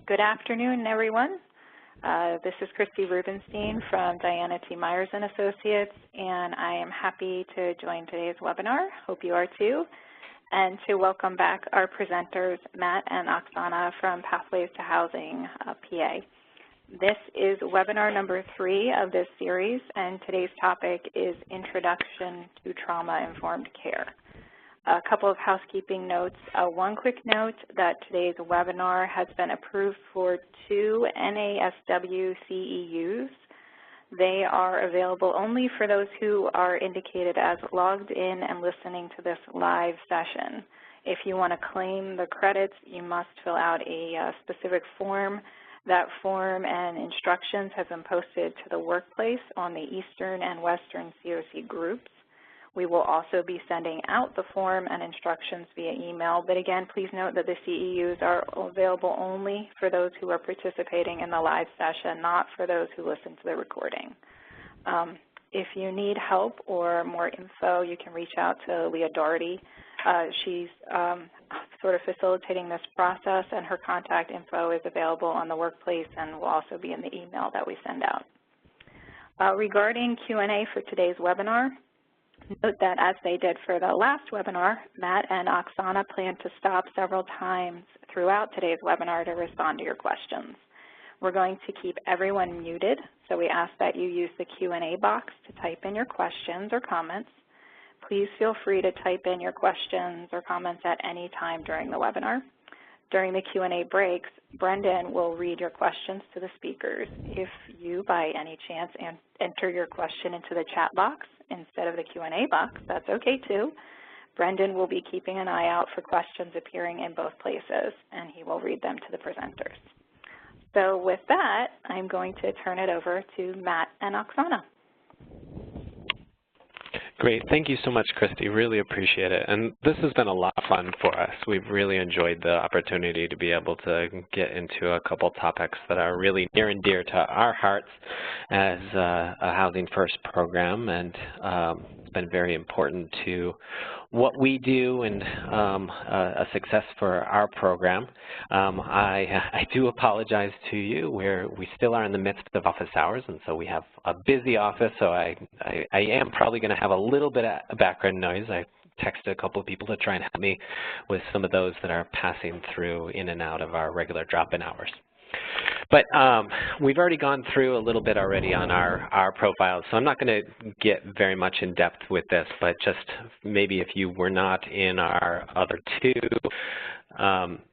Good afternoon, everyone. This is Christy Rubenstein from Diana T. Myers & Associates, and I am happy to join today's webinar. Hope you are too. And to welcome back our presenters, Matt and Oksana from Pathways to Housing, PA. This is webinar number 3 of this series, and today's topic is Introduction to Trauma-Informed Care. A couple of housekeeping notes. One quick note that today's webinar has been approved for 2 NASW CEUs. They are available only for those who are indicated as logged in and listening to this live session. If you want to claim the credits, you must fill out a specific form. That form and instructions have been posted to the workplace on the Eastern and Western COC groups. We will also be sending out the form and instructions via email, but again, please note that the CEUs are available only for those who are participating in the live session, not for those who listen to the recording. If you need help or more info, you can reach out to Leah Doherty. She's sort of facilitating this process, and her contact info is available on the workplace and will also be in the email that we send out. Regarding Q&A for today's webinar, note that as they did for the last webinar, Matt and Oksana plan to stop several times throughout today's webinar to respond to your questions. We're going to keep everyone muted, so we ask that you use the Q&A box to type in your questions or comments. Please feel free to type in your questions or comments at any time during the webinar. During the Q&A breaks, Brendan will read your questions to the speakers. If you, by any chance, enter your question into the chat box instead of the Q&A box, that's okay too. Brendan will be keeping an eye out for questions appearing in both places, and he will read them to the presenters. So with that, I'm going to turn it over to Matt and Oksana. Great. Thank you so much, Christy. Really appreciate it. And this has been a lot of fun for us. We've really enjoyed the opportunity to be able to get into a couple topics that are really near and dear to our hearts as a Housing First program, and it's been very important to what we do and a success for our program. I do apologize to you. We still are in the midst of office hours, and so we have a busy office, so I am probably going to have a little bit of background noise. I texted a couple of people to try and help me with some of those that are passing through in and out of our regular drop-in hours. But we've already gone through a little bit already on our profiles, so I'm not going to get very much in depth with this, but just maybe if you were not in our other 2,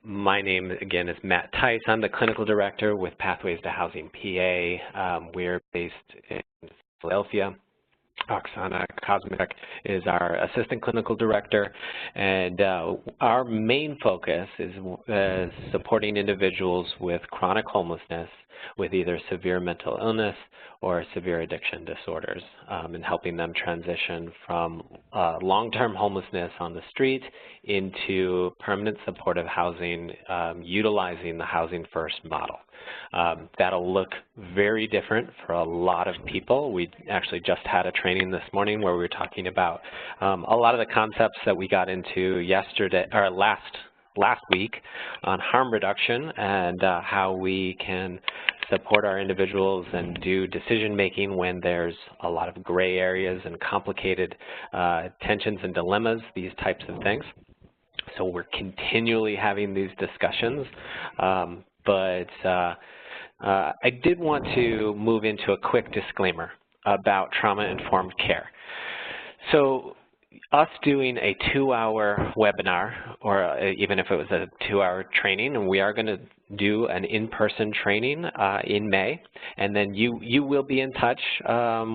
my name, again, is Matt Tice. I'm the clinical director with Pathways to Housing, PA. We're based in Philadelphia. Oksana Kaczmarczyk is our assistant clinical director, and our main focus is supporting individuals with chronic homelessness with either severe mental illness or severe addiction disorders, and helping them transition from long-term homelessness on the street into permanent supportive housing, utilizing the Housing First model. That'll look very different for a lot of people. We actually just had a training this morning where we were talking about a lot of the concepts that we got into yesterday or last week on harm reduction and how we can support our individuals and do decision making when there's a lot of gray areas and complicated tensions and dilemmas, these types of things. So we're continually having these discussions. But I did want to move into a quick disclaimer about trauma-informed care. So us doing a 2-hour webinar, or even if it was a 2-hour training, and we are going to do an in-person training in May, and then you will be in touch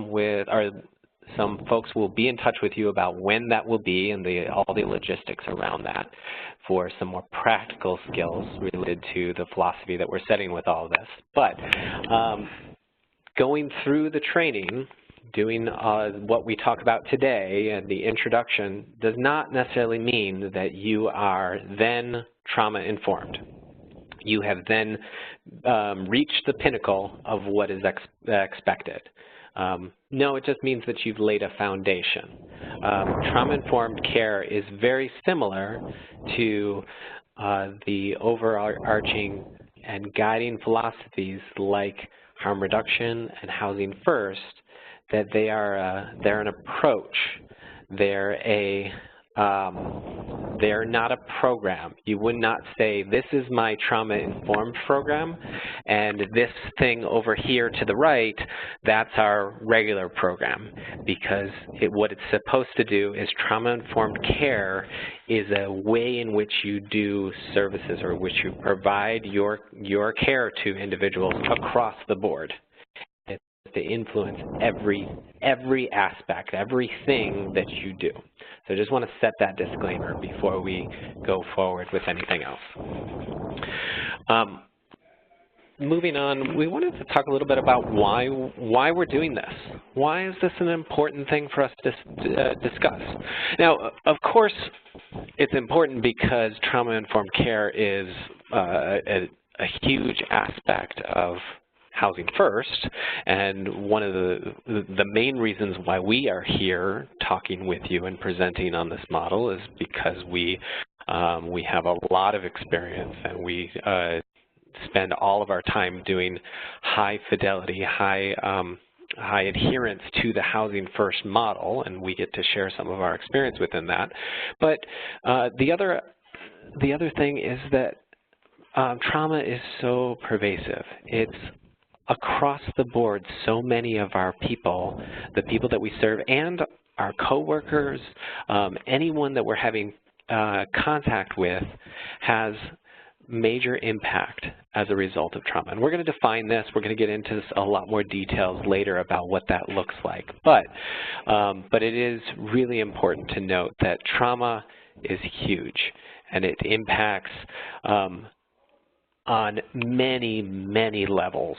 with, or some folks will be in touch with you about when that will be and all the logistics around that for some more practical skills related to the philosophy that we're setting with all of this. But going through the training, doing what we talk about today and the introduction does not necessarily mean that you are then trauma-informed. You have then reached the pinnacle of what is expected. No, it just means that you've laid a foundation. Trauma-informed care is very similar to the overarching and guiding philosophies like harm reduction and housing first, that they're an approach. They're not a program. You would not say, this is my trauma-informed program, and this thing over here to the right, that's our regular program. Because what it's supposed to do is trauma-informed care is a way in which you do services or which you provide your care to individuals across the board. To influence every aspect, everything that you do. So I just want to set that disclaimer before we go forward with anything else. Moving on, we wanted to talk a little bit about why we're doing this. Why is this an important thing for us to discuss? Now, of course, it's important because trauma-informed care is a huge aspect of housing first, and one of the main reasons why we are here talking with you and presenting on this model is because we have a lot of experience, and we spend all of our time doing high fidelity, high adherence to the housing first model, and we get to share some of our experience within that. But the other thing is that trauma is so pervasive. It's across the board. So many of our people, the people that we serve, and our coworkers, anyone that we're having contact with, has major impact as a result of trauma. And we're going to define this. We're going to get into a lot more details later about what that looks like. But it is really important to note that trauma is huge, and it impacts on many, many levels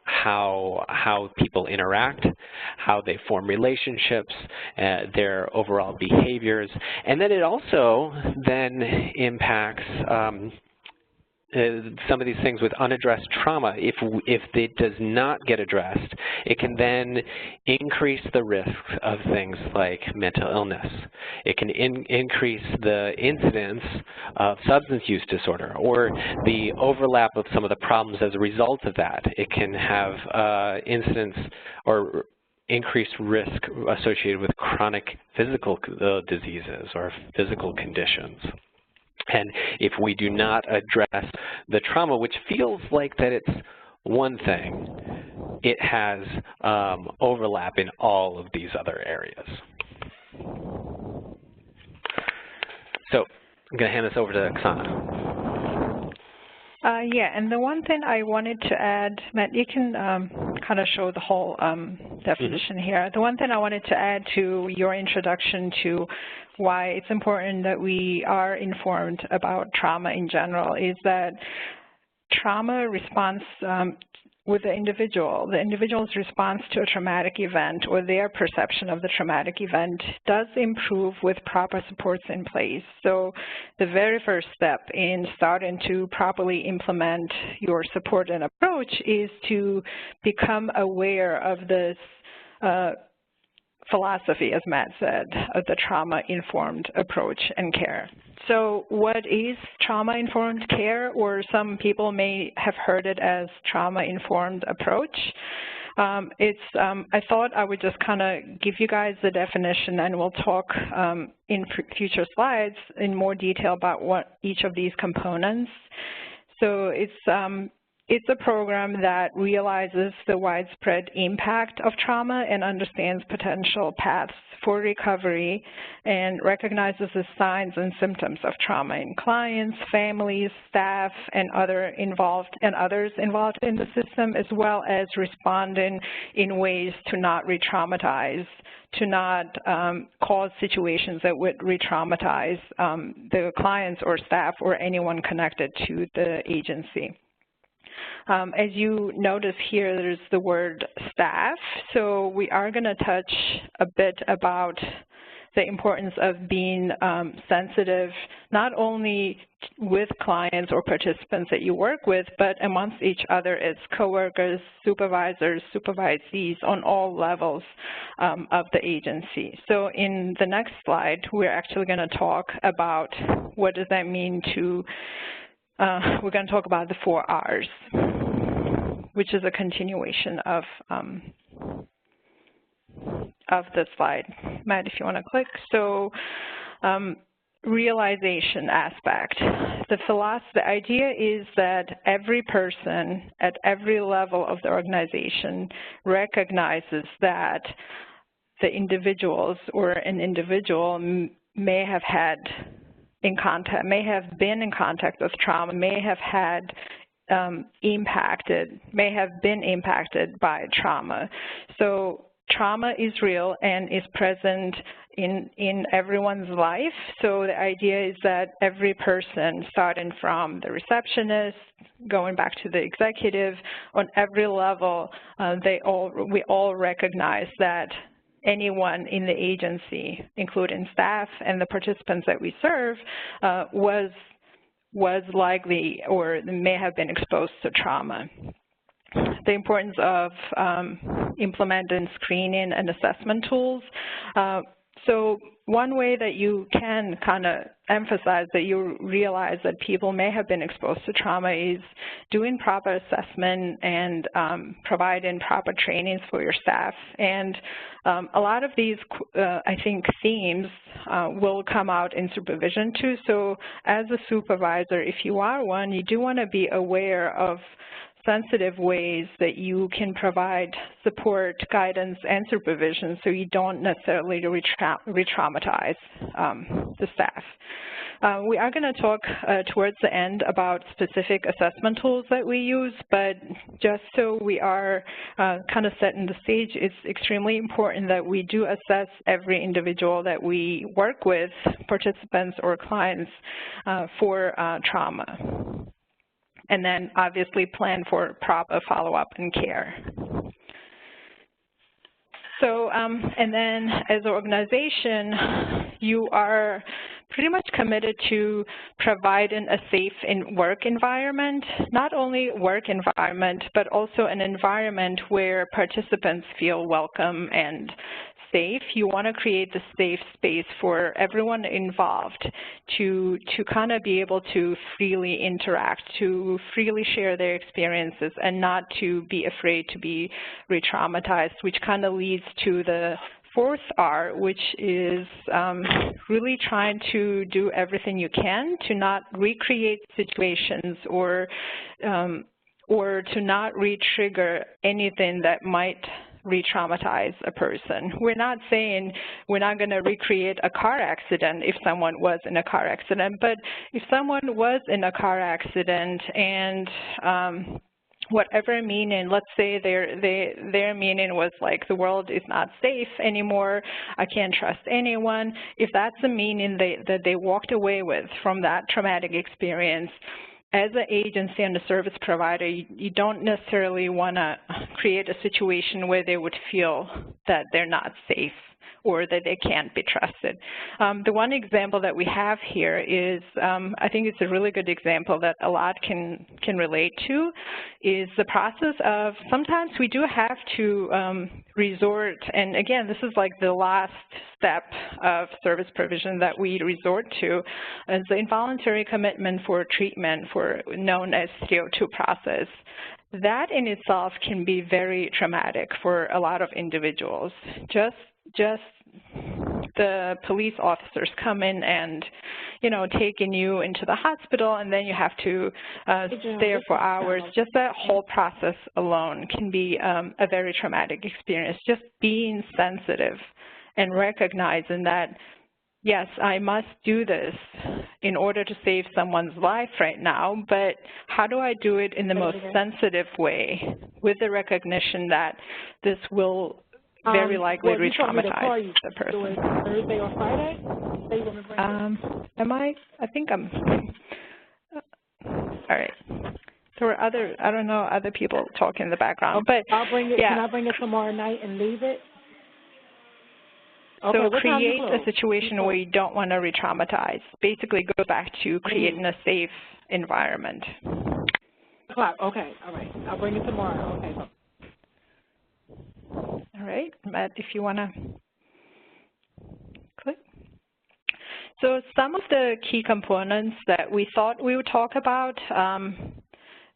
how people interact, how they form relationships, their overall behaviors, and then it also then impacts some of these things with unaddressed trauma. If it does not get addressed, it can then increase the risk of things like mental illness. It can increase the incidence of substance use disorder or the overlap of some of the problems as a result of that. It can have incidence or increased risk associated with chronic physical diseases or physical conditions. And if we do not address the trauma, which feels like that it's one thing, it has overlap in all of these other areas. So I'm going to hand this over to Oksana. Yeah, and the one thing I wanted to add, Matt, you can kind of show the whole definition here. The one thing I wanted to add to your introduction to why it's important that we are informed about trauma in general is that trauma response with the individual's response to a traumatic event or their perception of the traumatic event does improve with proper supports in place. So the very first step in starting to properly implement your support and approach is to become aware of this philosophy, as Matt said, of the trauma-informed approach and care. So what is trauma-informed care, or some people may have heard it as trauma-informed approach? I thought I would just kind of give you guys the definition, and we'll talk in future slides in more detail about what each of these components. So it's a program that realizes the widespread impact of trauma and understands potential paths for recovery and recognizes the signs and symptoms of trauma in clients, families, staff, and others involved in the system, as well as responding in ways to not re-traumatize, to not cause situations that would re-traumatize the clients or staff or anyone connected to the agency. As you notice here, there's the word staff. So we are going to touch a bit about the importance of being sensitive, not only with clients or participants that you work with, but amongst each other as coworkers, supervisors, supervisees on all levels of the agency. So in the next slide, we're actually going to talk about what does that mean to we're going to talk about the 4 R's, which is a continuation of the slide. Matt, if you want to click. So realization aspect. The idea is that every person at every level of the organization recognizes that the individuals or an individual may have been in contact with trauma, may have been impacted by trauma. So trauma is real and is present in everyone's life. So the idea is that every person, starting from the receptionist, going back to the executive, on every level, we all recognize that anyone in the agency, including staff and the participants that we serve, was likely or may have been exposed to trauma. The importance of implementing screening and assessment tools. So one way that you can kind of emphasize that you realize that people may have been exposed to trauma is doing proper assessment and providing proper trainings for your staff. And a lot of these, I think, themes will come out in supervision too. So as a supervisor, if you are one, you do want to be aware of sensitive ways that you can provide support, guidance, and supervision so you don't necessarily re-traumatize the staff. We are going to talk towards the end about specific assessment tools that we use, but just so we are kind of setting the stage, it's extremely important that we do assess every individual that we work with, participants or clients, for trauma. And then obviously plan for proper follow-up and care. So, and then as an organization, you are pretty much committed to providing a safe work environment, not only work environment, but also an environment where participants feel welcome and safe. You want to create the safe space for everyone involved to kind of be able to freely interact, to freely share their experiences, and not to be afraid to be re-traumatized, which kind of leads to the 4th R, which is really trying to do everything you can to not recreate situations or to not re-trigger anything that might re-traumatize a person. We're not saying we're not going to recreate a car accident if someone was in a car accident, but if someone was in a car accident and whatever meaning, let's say their meaning was like the world is not safe anymore, I can't trust anyone, if that's the meaning that they walked away with from that traumatic experience, as an agency and a service provider, you don't necessarily want to create a situation where they would feel that they're not safe or that they can't be trusted. The one example that we have here is, I think it's a really good example that a lot can relate to, is the process of sometimes we do have to resort, and again, this is like the last step of service provision that we resort to, is the involuntary commitment for treatment known as CO2 process. That in itself can be very traumatic for a lot of individuals. Just the police officers come in and, taking you into the hospital, and then you have to stay there for hours. Just that whole process alone can be a very traumatic experience. Just being sensitive and recognizing that, yes, I must do this in order to save someone's life right now, but how do I do it in the most sensitive way with the recognition that this will very likely re-traumatize the person. Thursday or Friday? I think I'm, all right. There were other people talking in the background, but I'll bring it, yeah. Can I bring it tomorrow night and leave it? Okay, so create a situation where you don't want to re-traumatize. Basically go back to creating a safe environment. Okay, all right. I'll bring it tomorrow. Okay. All right, Matt, if you want to click. So some of the key components that we thought we would talk about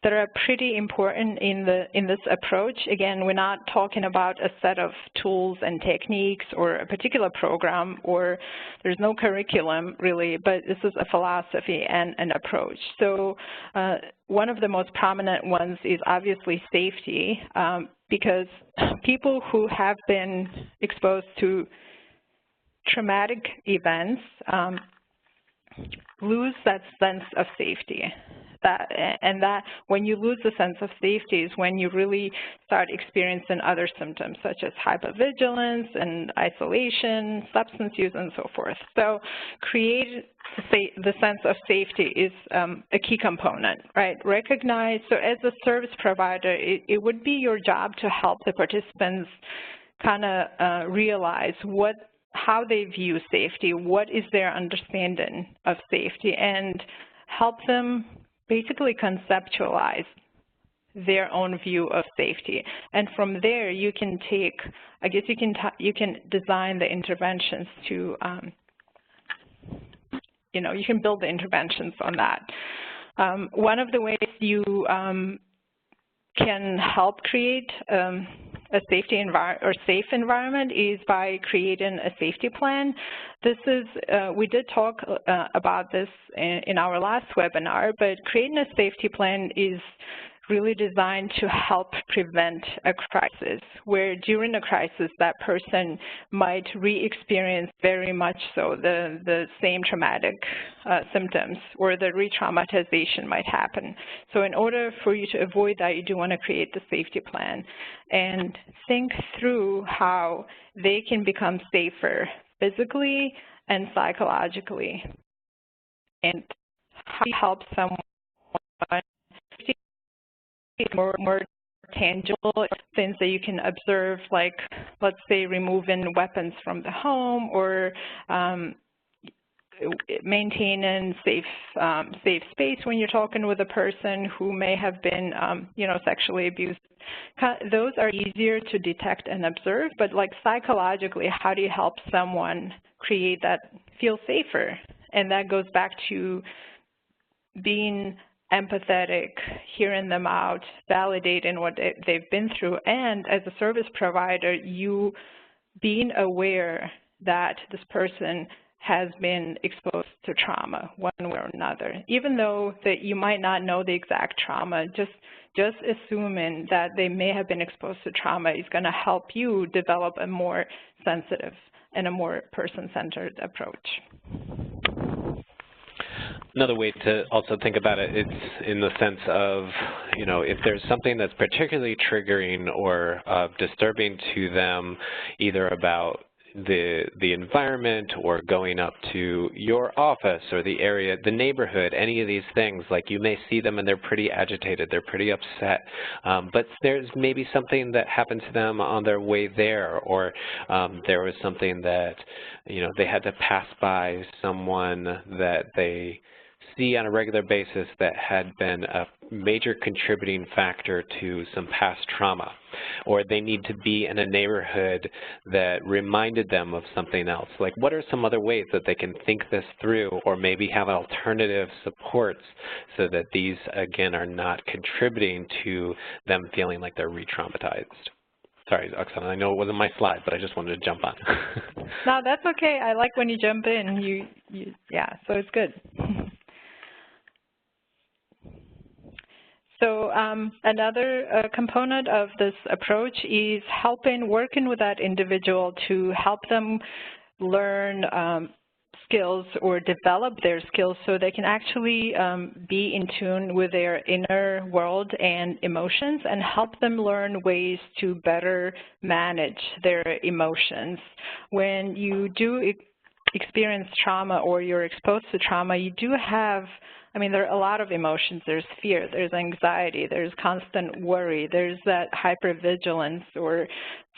that are pretty important in this approach. Again, we're not talking about a set of tools and techniques or a particular program, or there's no curriculum really, but this is a philosophy and an approach. So one of the most prominent ones is obviously safety, because people who have been exposed to traumatic events lose that sense of safety. That when you lose the sense of safety is when you really start experiencing other symptoms such as hypervigilance and isolation, substance use, and so forth. So create the sense of safety is a key component, right? Recognize, so as a service provider, it would be your job to help the participants kind of realize how they view safety, what is their understanding of safety, and help them basically conceptualize their own view of safety. And from there, you can take, I guess you can design the interventions to, you can build the interventions on that. One of the ways you can help create a safety or safe environment is by creating a safety plan. This is, we did talk about this in our last webinar, but creating a safety plan is really designed to help prevent a crisis, where during a crisis that person might re-experience very much so the same traumatic symptoms, or the re-traumatization might happen. So in order for you to avoid that, you do want to create the safety plan and think through how they can become safer physically and psychologically, and how you help someone more tangible things that you can observe, like, let's say, removing weapons from the home, or maintaining safe space when you're talking with a person who may have been, sexually abused. Those are easier to detect and observe, but like psychologically, how do you help someone create that, feel safer? And that goes back to being empathetic, hearing them out, validating what they've been through, and as a service provider, you being aware that this person has been exposed to trauma one way or another. Even though that you might not know the exact trauma, just assuming that they may have been exposed to trauma is going to help you develop a more sensitive and a more person-centered approach. Another way to also think about it is in the sense of, if there's something that's particularly triggering or disturbing to them, either about the environment or going up to your office or the area, the neighborhood, any of these things, like you may see them and they're pretty agitated, they're pretty upset, but there's maybe something that happened to them on their way there, or there was something that, they had to pass by someone that they see on a regular basis that had been a major contributing factor to some past trauma, or they need to be in a neighborhood that reminded them of something else. Like, what are some other ways that they can think this through, or maybe have alternative supports so that these, again, are not contributing to them feeling like they're re-traumatized? Sorry, Oksana, I know it wasn't my slide, but I just wanted to jump on. No, that's okay. I like when you jump in. Yeah, so it's good. So another component of this approach is working with that individual to help them learn skills or develop their skills so they can actually be in tune with their inner world and emotions, and help them learn ways to better manage their emotions. When you do experience trauma or you're exposed to trauma, you do have, there are a lot of emotions. There's fear, there's anxiety, there's constant worry, there's that hypervigilance or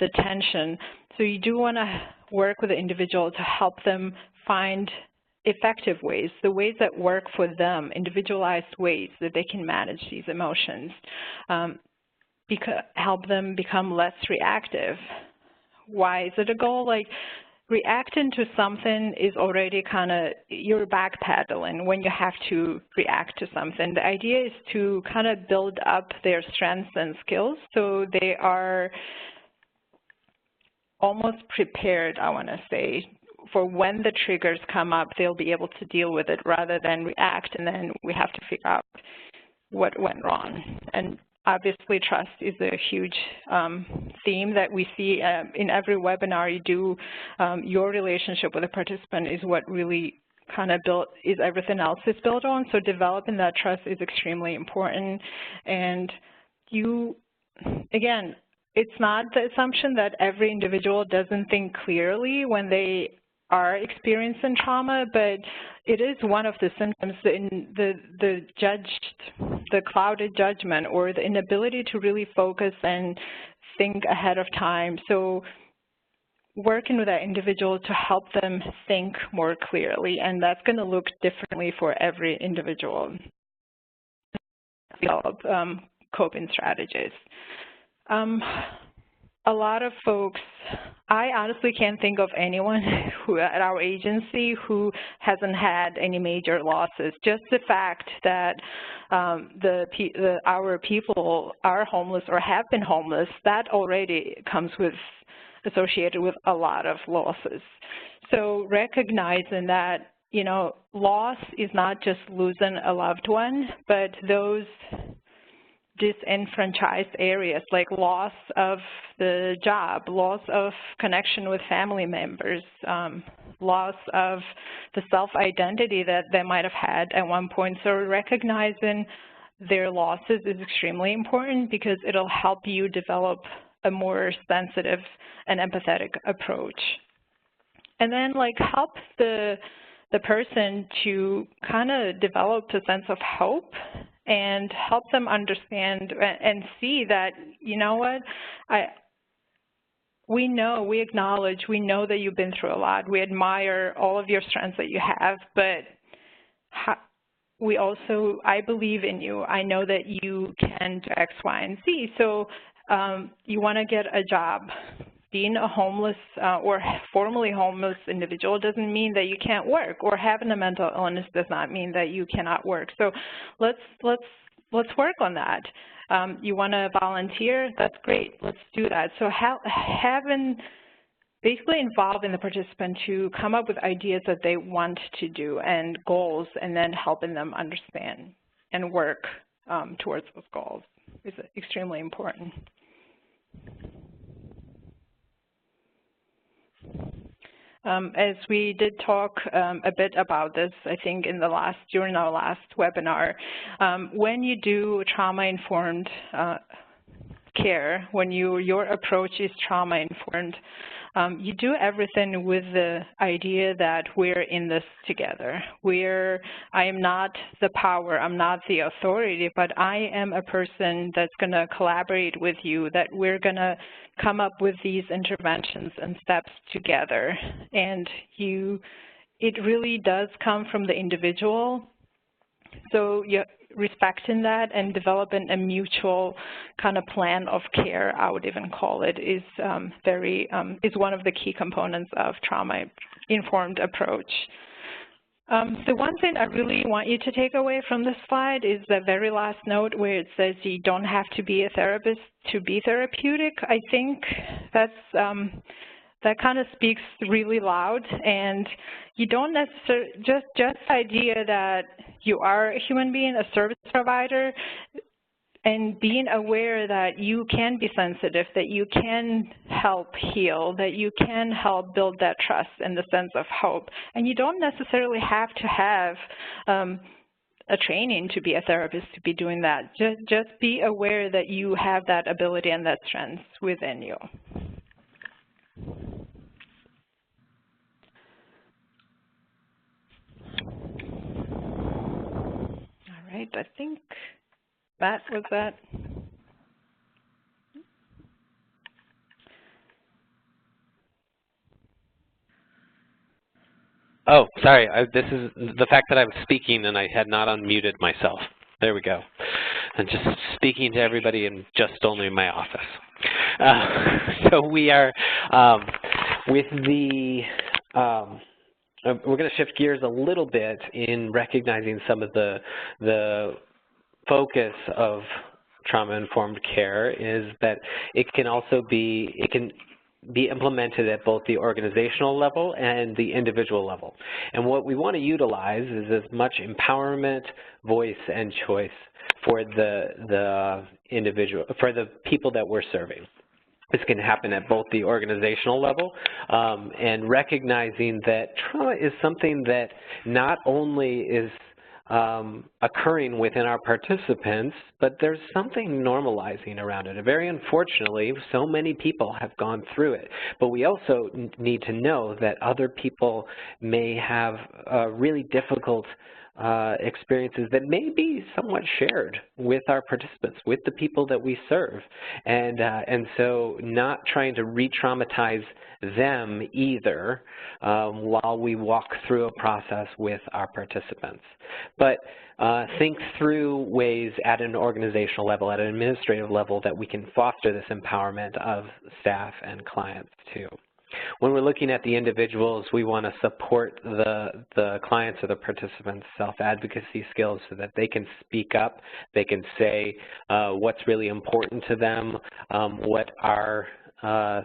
the tension. So you do want to work with the individual to help them find effective ways, the ways that work for them, individualized ways that they can manage these emotions, help them become less reactive. Why is it a goal? Like, reacting to something is already kind of, you're backpedaling when you have to react to something. The idea is to kind of build up their strengths and skills so they are almost prepared, I want to say, for when the triggers come up, they'll be able to deal with it rather than react, and then we have to figure out what went wrong. And obviously, trust is a huge theme that we see in every webinar you do. Your relationship with a participant is what really kind of is everything else is built on. So developing that trust is extremely important. And again, it's not the assumption that every individual doesn't think clearly when they are experiencing trauma, but it is one of the symptoms in the clouded judgment or the inability to really focus and think ahead of time. So working with that individual to help them think more clearly, and that's going to look differently for every individual. Develop coping strategies. A lot of folks, I honestly can't think of anyone who at our agency who hasn't had any major losses. Just the fact that our people are homeless or have been homeless, that already comes associated with a lot of losses. So recognizing that, you know, loss is not just losing a loved one, but those disenfranchised areas like loss of the job, loss of connection with family members, loss of the self-identity that they might have had at one point. So recognizing their losses is extremely important because it'll help you develop a more sensitive and empathetic approach. And then help the person to kind of develop a sense of hope and help them understand and see that, you know what, we acknowledge, we know that you've been through a lot. We admire all of your strengths that you have, but I believe in you. I know that you can do X, Y, and Z. So you want to get a job. Being a homeless or formerly homeless individual doesn't mean that you can't work, or having a mental illness does not mean that you cannot work. So let's work on that. You want to volunteer? That's great. Let's do that. So basically involving the participant to come up with ideas that they want to do and goals, and then helping them understand and work towards those goals is extremely important. As we did talk a bit about this, I think during our last webinar, when you do trauma-informed care, when your approach is trauma-informed, you do everything with the idea that we're in this together. I am not the power, I'm not the authority, but I am a person that's going to collaborate with you, that we're going to come up with these interventions and steps together. And it really does come from the individual. So you're respecting that and developing a mutual kind of plan of care, I would even call it, is one of the key components of trauma-informed approach. The one thing I really want you to take away from this slide is the very last note where it says you don't have to be a therapist to be therapeutic. I think that kind of speaks really loud, and you don't necessarily, just the idea that you are a human being, a service provider, and being aware that you can be sensitive, that you can help heal, that you can help build that trust and the sense of hope. And you don't necessarily have to have a training to be a therapist to be doing that. Just be aware that you have that ability and that strength within you. All right, I think that was that. Oh, sorry. This is the fact that I was speaking and I had not unmuted myself. There we go. I'm just speaking to everybody in just only my office. So we are with the we're going to shift gears a little bit in recognizing some of the focus of trauma-informed care is that it can be implemented at both the organizational level and the individual level. And what we want to utilize is as much empowerment, voice, and choice for the individual, for the people that we're serving. This can happen at both the organizational level and recognizing that trauma is something that not only is occurring within our participants, but there's something normalizing around it. And very unfortunately, so many people have gone through it. But we also need to know that other people may have really difficult experiences that may be somewhat shared with our participants, with the people that we serve. And so not trying to re-traumatize them either while we walk through a process with our participants. But think through ways at an organizational level, at an administrative level, that we can foster this empowerment of staff and clients too. When we're looking at the individuals, we want to support the clients or the participants' self-advocacy skills so that they can speak up, they can say what's really important to them, what are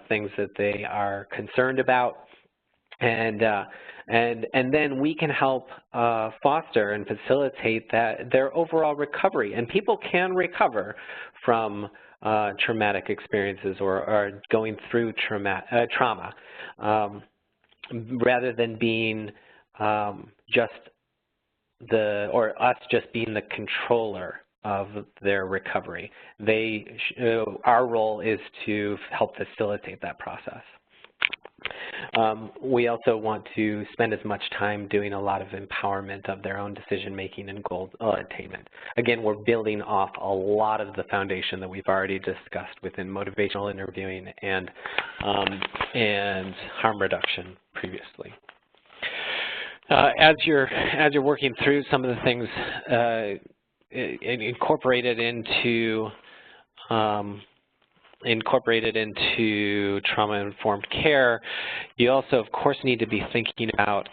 things that they are concerned about, and then we can help foster and facilitate their overall recovery. And people can recover from traumatic experiences or going through trauma rather than being us just being the controller of their recovery. Our role is to help facilitate that process. We also want to spend as much time doing a lot of empowerment of their own decision-making and goal attainment. Again, we're building off a lot of the foundation that we've already discussed within motivational interviewing and harm reduction previously. As you're working through some of the things incorporated into trauma-informed care, you also, of course, need to be thinking about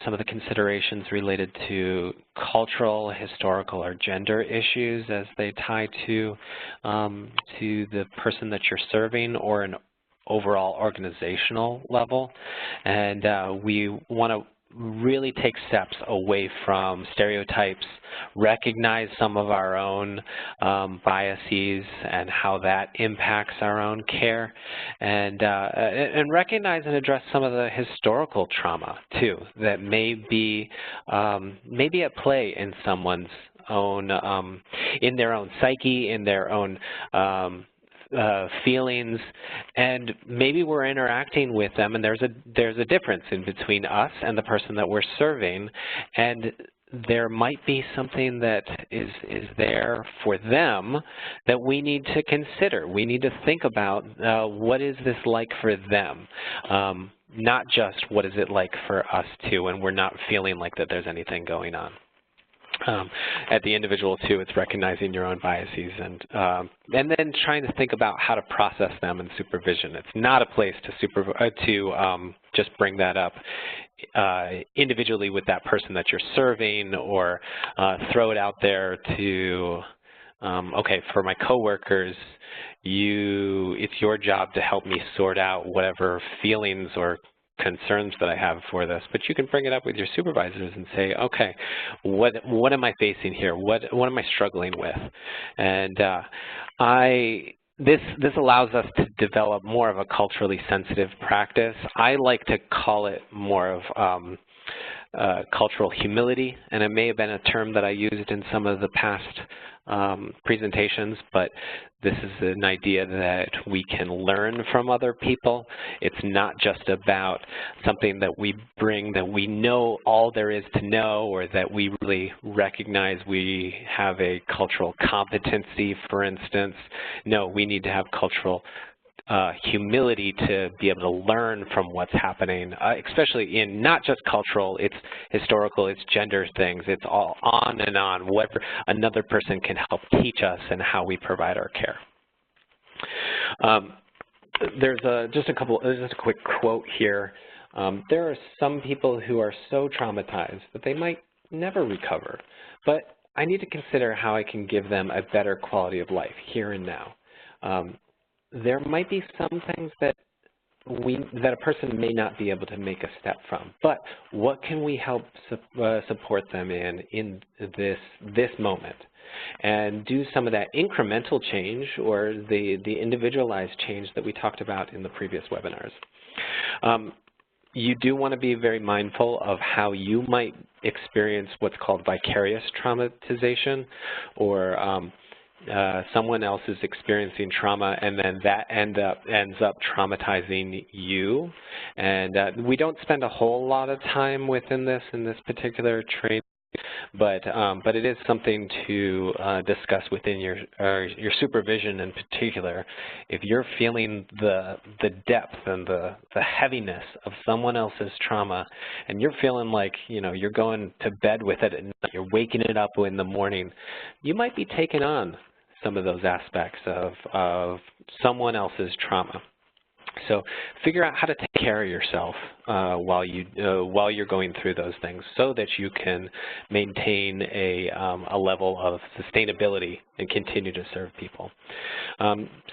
some of the considerations related to cultural, historical, or gender issues as they tie to the person that you're serving or an overall organizational level. And we want to really take steps away from stereotypes, recognize some of our own biases and how that impacts our own care, and recognize and address some of the historical trauma too that may be at play in someone's own in their own psyche, in their own feelings, and maybe we're interacting with them and there's a difference in between us and the person that we're serving, and there might be something that is there for them that we need to consider. We need to think about what is this like for them, not just what is it like for us too, and we're not feeling like that there's anything going on. At the individual too, it's recognizing your own biases and then trying to think about how to process them in supervision. It's not a place to just bring that up individually with that person that you're serving, or throw it out there to okay, for my coworkers, it's your job to help me sort out whatever feelings or concerns that I have for this, but you can bring it up with your supervisors and say, okay, what am I facing here? What am I struggling with? And this allows us to develop more of a culturally sensitive practice. I like to call it more of cultural humility, and it may have been a term that I used in some of the past presentations, but this is an idea that we can learn from other people. It's not just about something that we bring that we know all there is to know, or that we really recognize we have a cultural competency, for instance. No, we need to have cultural humility to be able to learn from what's happening, especially in not just cultural, it's historical, it's gender things, it's all on and on, whatever another person can help teach us and how we provide our care. there's just a quick quote here. There are some people who are so traumatized that they might never recover, but I need to consider how I can give them a better quality of life here and now. There might be some things that a person may not be able to make a step from, but what can we help support them in this moment, and do some of that incremental change or the individualized change that we talked about in the previous webinars. You do want to be very mindful of how you might experience what's called vicarious traumatization, or someone else is experiencing trauma and then that ends up traumatizing you. And we don't spend a whole lot of time in this particular training, but it is something to discuss within your supervision in particular. If you're feeling the depth and the heaviness of someone else's trauma, and you're feeling like you're going to bed with it at night, you're waking it up in the morning, you might be taking on some of those aspects of someone else's trauma. So figure out how to take care of yourself while you're going through those things, so that you can maintain a level of sustainability and continue to serve people.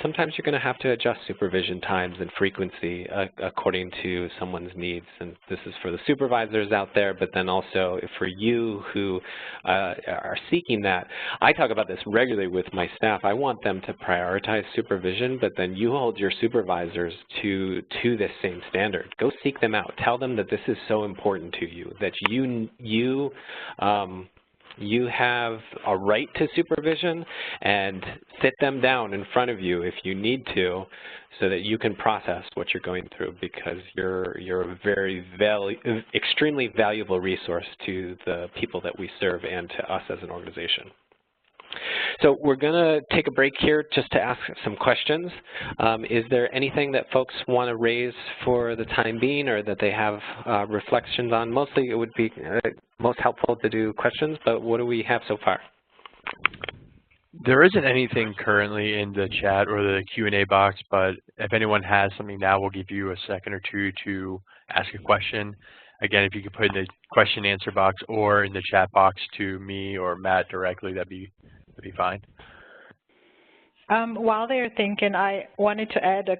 Sometimes you're going to have to adjust supervision times and frequency according to someone's needs, and this is for the supervisors out there, but then also for you who are seeking that. I talk about this regularly with my staff. I want them to prioritize supervision, but then you hold your supervisors to this same standard. Go seek them out. Tell them that this is so important to you, that you have a right to supervision, and sit them down in front of you if you need to, so that you can process what you're going through, because you're a extremely valuable resource to the people that we serve and to us as an organization. So we're going to take a break here just to ask some questions. Is there anything that folks want to raise for the time being, or that they have reflections on? Mostly it would be most helpful to do questions, but what do we have so far? There isn't anything currently in the chat or the Q&A box, but if anyone has something now, we'll give you a second or two to ask a question. Again, if you could put in the question and answer box or in the chat box to me or Matt directly, that'd be fine. While they're thinking, I wanted to add a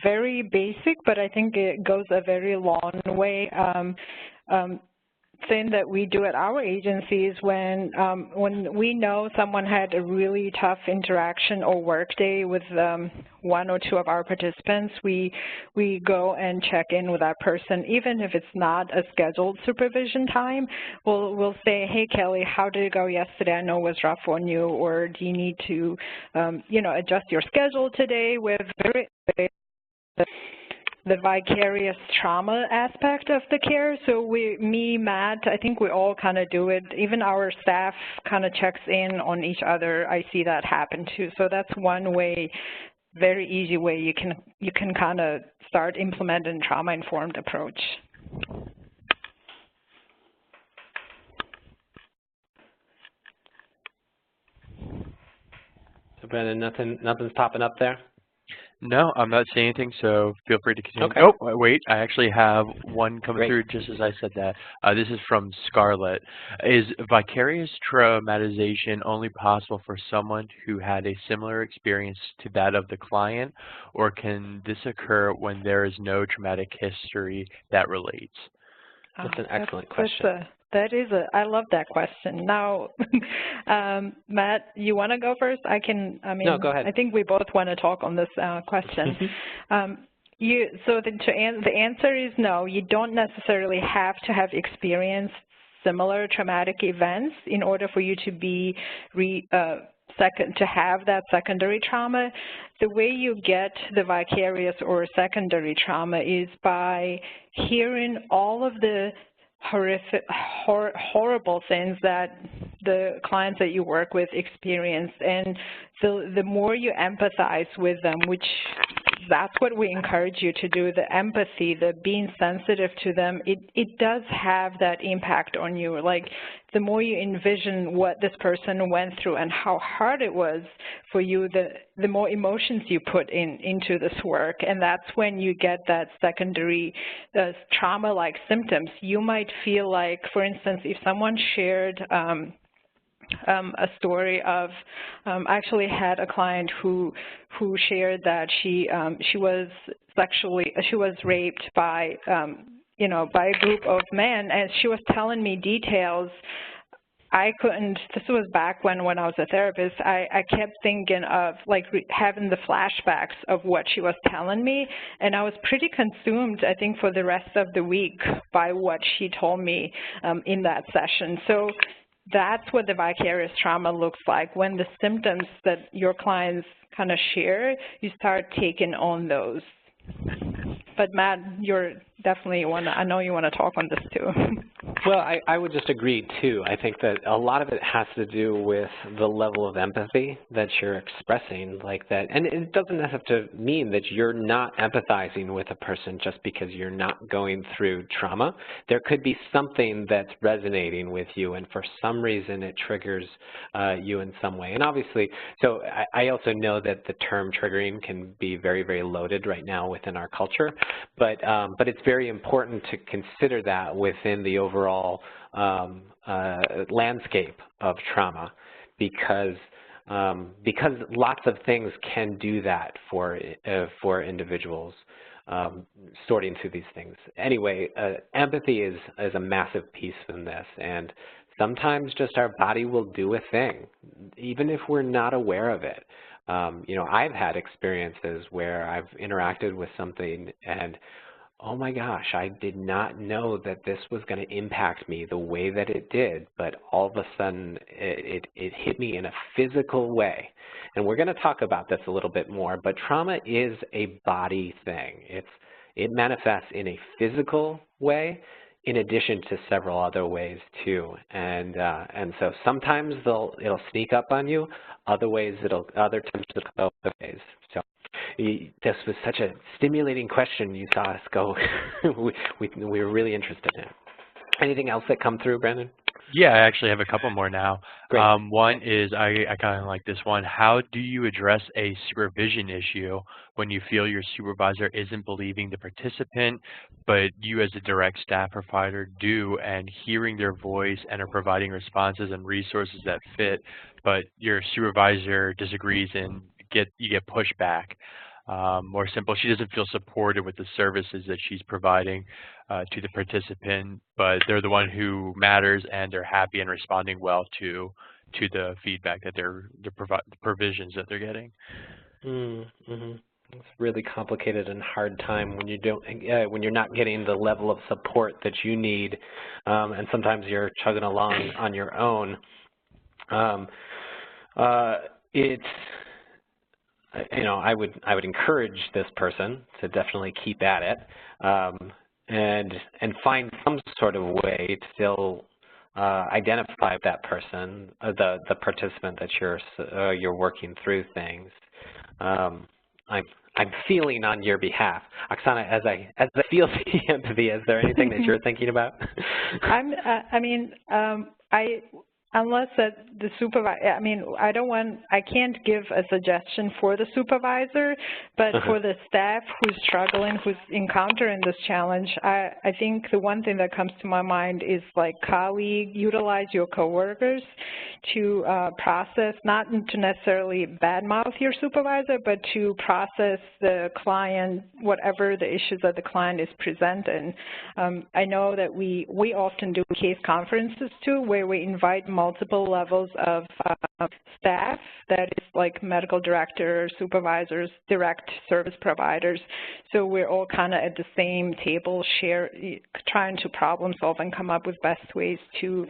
very basic, but I think it goes a very long way, thing that we do at our agencies when we know someone had a really tough interaction or work day with one or two of our participants, we go and check in with that person, even if it's not a scheduled supervision time. We'll say, hey Kelly, how did it go yesterday? I know it was rough on you, or do you need to adjust your schedule today? With the vicarious trauma aspect of the care. So me, Matt, I think we all kind of do it. Even our staff kind of checks in on each other. I see that happen too. So that's one way, very easy way you can kind of start implementing trauma-informed approach. So Brandon, nothing's popping up there? No, I'm not saying anything, so feel free to continue. Okay. Oh, wait, I actually have one coming Great. through just as I said that. This is from Scarlett. Is vicarious traumatization only possible for someone who had a similar experience to that of the client, or can this occur when there is no traumatic history that relates? That's an excellent question. I love that question. Now, Matt, you want to go first? No, go ahead. I think we both want to talk on this question. So the answer is no. You don't necessarily have to have experienced similar traumatic events in order for you to be to have that secondary trauma. The way you get the vicarious or secondary trauma is by hearing all of the horrible things that the clients that you work with experience, and the more you empathize with them, which that's what we encourage you to do. The empathy, the being sensitive to them, it does have that impact on you. Like, the more you envision what this person went through and how hard it was for you, the more emotions you put into this work. And that's when you get that secondary trauma-like symptoms. You might feel like, for instance, if someone shared a story of, I actually had a client who shared that she was raped by by a group of men, and she was telling me details. I couldn't, this was back when I was a therapist, I kept thinking of like having the flashbacks of what she was telling me, and I was pretty consumed, I think, for the rest of the week by what she told me in that session. So that's what the vicarious trauma looks like. When the symptoms that your clients kind of share, you start taking on those. But Matt, you're definitely I know you want to talk on this too. Well, I would just agree too. I think that a lot of it has to do with the level of empathy that you're expressing, like that. And it doesn't have to mean that you're not empathizing with a person just because you're not going through trauma. There could be something that's resonating with you, and for some reason it triggers you in some way. And obviously, so I also know that the term triggering can be very, very loaded right now within our culture, but it's very important to consider that within the overall landscape of trauma, because lots of things can do that for individuals, sorting through these things. Anyway, empathy is a massive piece in this, and sometimes just our body will do a thing, even if we're not aware of it. I've had experiences where I've interacted with something and, oh my gosh, I did not know that this was going to impact me the way that it did, but all of a sudden it hit me in a physical way. And we're going to talk about this a little bit more, but trauma is a body thing. It manifests in a physical way in addition to several other ways too. And so sometimes it'll sneak up on you, other times it'll go other ways. So this was such a stimulating question. You saw us go. we were really interested in it. Anything else that come through, Brandon? Yeah, I actually have a couple more now. Great. One is, I kind of like this one. How do you address a supervision issue when you feel your supervisor isn't believing the participant, but you as a direct staff provider do, and hearing their voice and are providing responses and resources that fit, but your supervisor disagrees and you get pushback? More simple, she doesn't feel supported with the services that she's providing to the participant, but they're the one who matters, and they're happy and responding well to the feedback that the provisions that they're getting. Mm-hmm. It's a really complicated and hard time when when you're not getting the level of support that you need, and sometimes you're chugging along on your own. I would encourage this person to definitely keep at it, and find some sort of way to still identify that person, the participant that you're working through things. I'm feeling on your behalf, Oksana. As I feel the empathy, is there anything that you're thinking about? Unless the supervisor, I can't give a suggestion for the supervisor, but for the staff who's struggling, who's encountering this challenge, I think the one thing that comes to my mind is like utilize your coworkers to process, not to necessarily badmouth your supervisor, but to process the client, whatever the issues that the client is presenting. I know that we often do case conferences too, where we invite multiple levels of staff, that is like medical directors, supervisors, direct service providers. So we're all kind of at the same table, trying to problem solve and come up with best ways to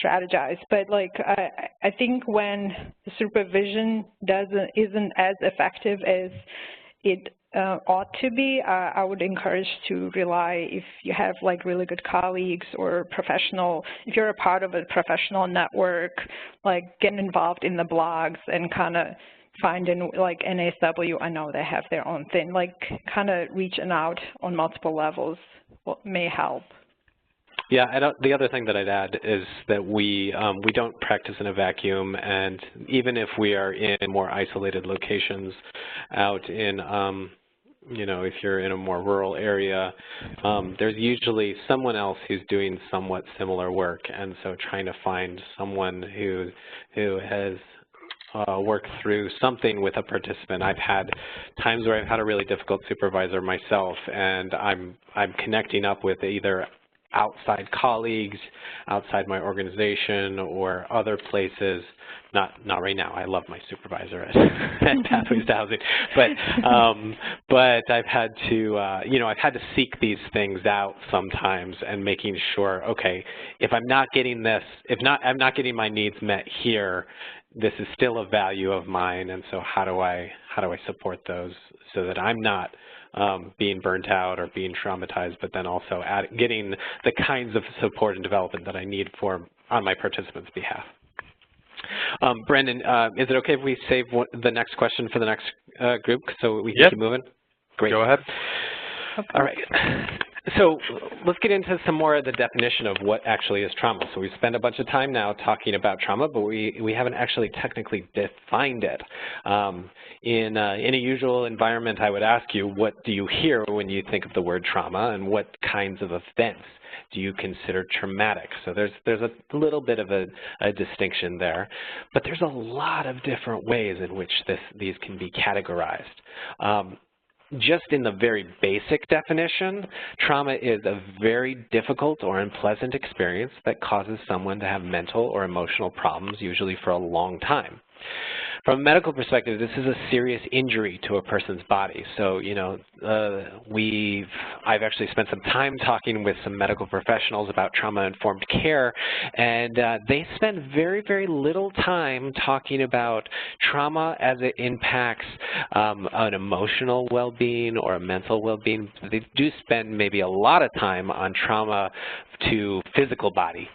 strategize. But like I think when the supervision isn't as effective as it ought to be, I would encourage to rely, if you have like really good colleagues or if you're a part of a professional network, like getting involved in the blogs and kind of finding like NSW, I know they have their own thing, like kind of reaching out on multiple levels may help. Yeah, the other thing that I'd add is that we don't practice in a vacuum, and even if we are in more isolated locations out in, you know, if you're in a more rural area, there's usually someone else who's doing somewhat similar work, and so trying to find someone who has worked through something with a participant. I've had times where I've had a really difficult supervisor myself, and I'm connecting up with either outside colleagues, outside my organization, or other places. Not right now. I love my supervisor at Pathways to Housing, but I've had to, you know, I've had to seek these things out sometimes, and making sure, okay, if I'm not getting this, I'm not getting my needs met here, this is still a value of mine, and so how do I support those so that I'm not being burnt out or being traumatized, but then also getting the kinds of support and development that I need on my participants' behalf. Brendan, is it okay if we save the next question for the next group so we can keep moving? Great. Go ahead. Okay. All right. So let's get into some more of the definition of what actually is trauma. So we've spent a bunch of time now talking about trauma, but we haven't actually technically defined it. In a usual environment, I would ask you, what do you hear when you think of the word trauma, and what kinds of events do you consider traumatic? So there's a little bit of a distinction there, but there's a lot of different ways in which these can be categorized. Just in the very basic definition, trauma is a very difficult or unpleasant experience that causes someone to have mental or emotional problems, usually for a long time. From a medical perspective, this is a serious injury to a person's body. So, you know, I've actually spent some time talking with some medical professionals about trauma-informed care, and they spend very, very little time talking about trauma as it impacts an emotional well-being or a mental well-being. They do spend maybe a lot of time on trauma to physical body.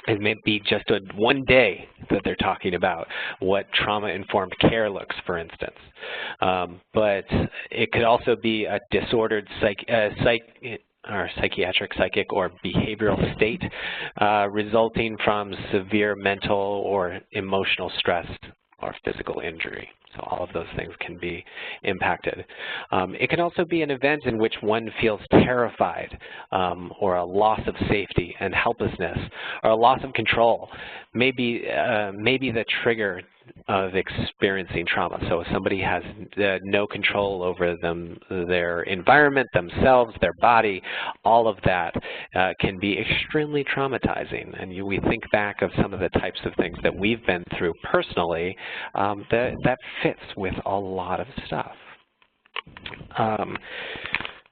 It may be just one day that they're talking about what trauma-informed care looks, for instance. But it could also be a disordered psychiatric, psychic, or behavioral state resulting from severe mental or emotional stress or physical injury. So all of those things can be impacted. It can also be an event in which one feels terrified, or a loss of safety and helplessness, or a loss of control. Maybe the trigger of experiencing trauma. So if somebody has no control over their environment, themselves, their body, all of that can be extremely traumatizing. And we think back of some of the types of things that we've been through personally, that fits with a lot of stuff.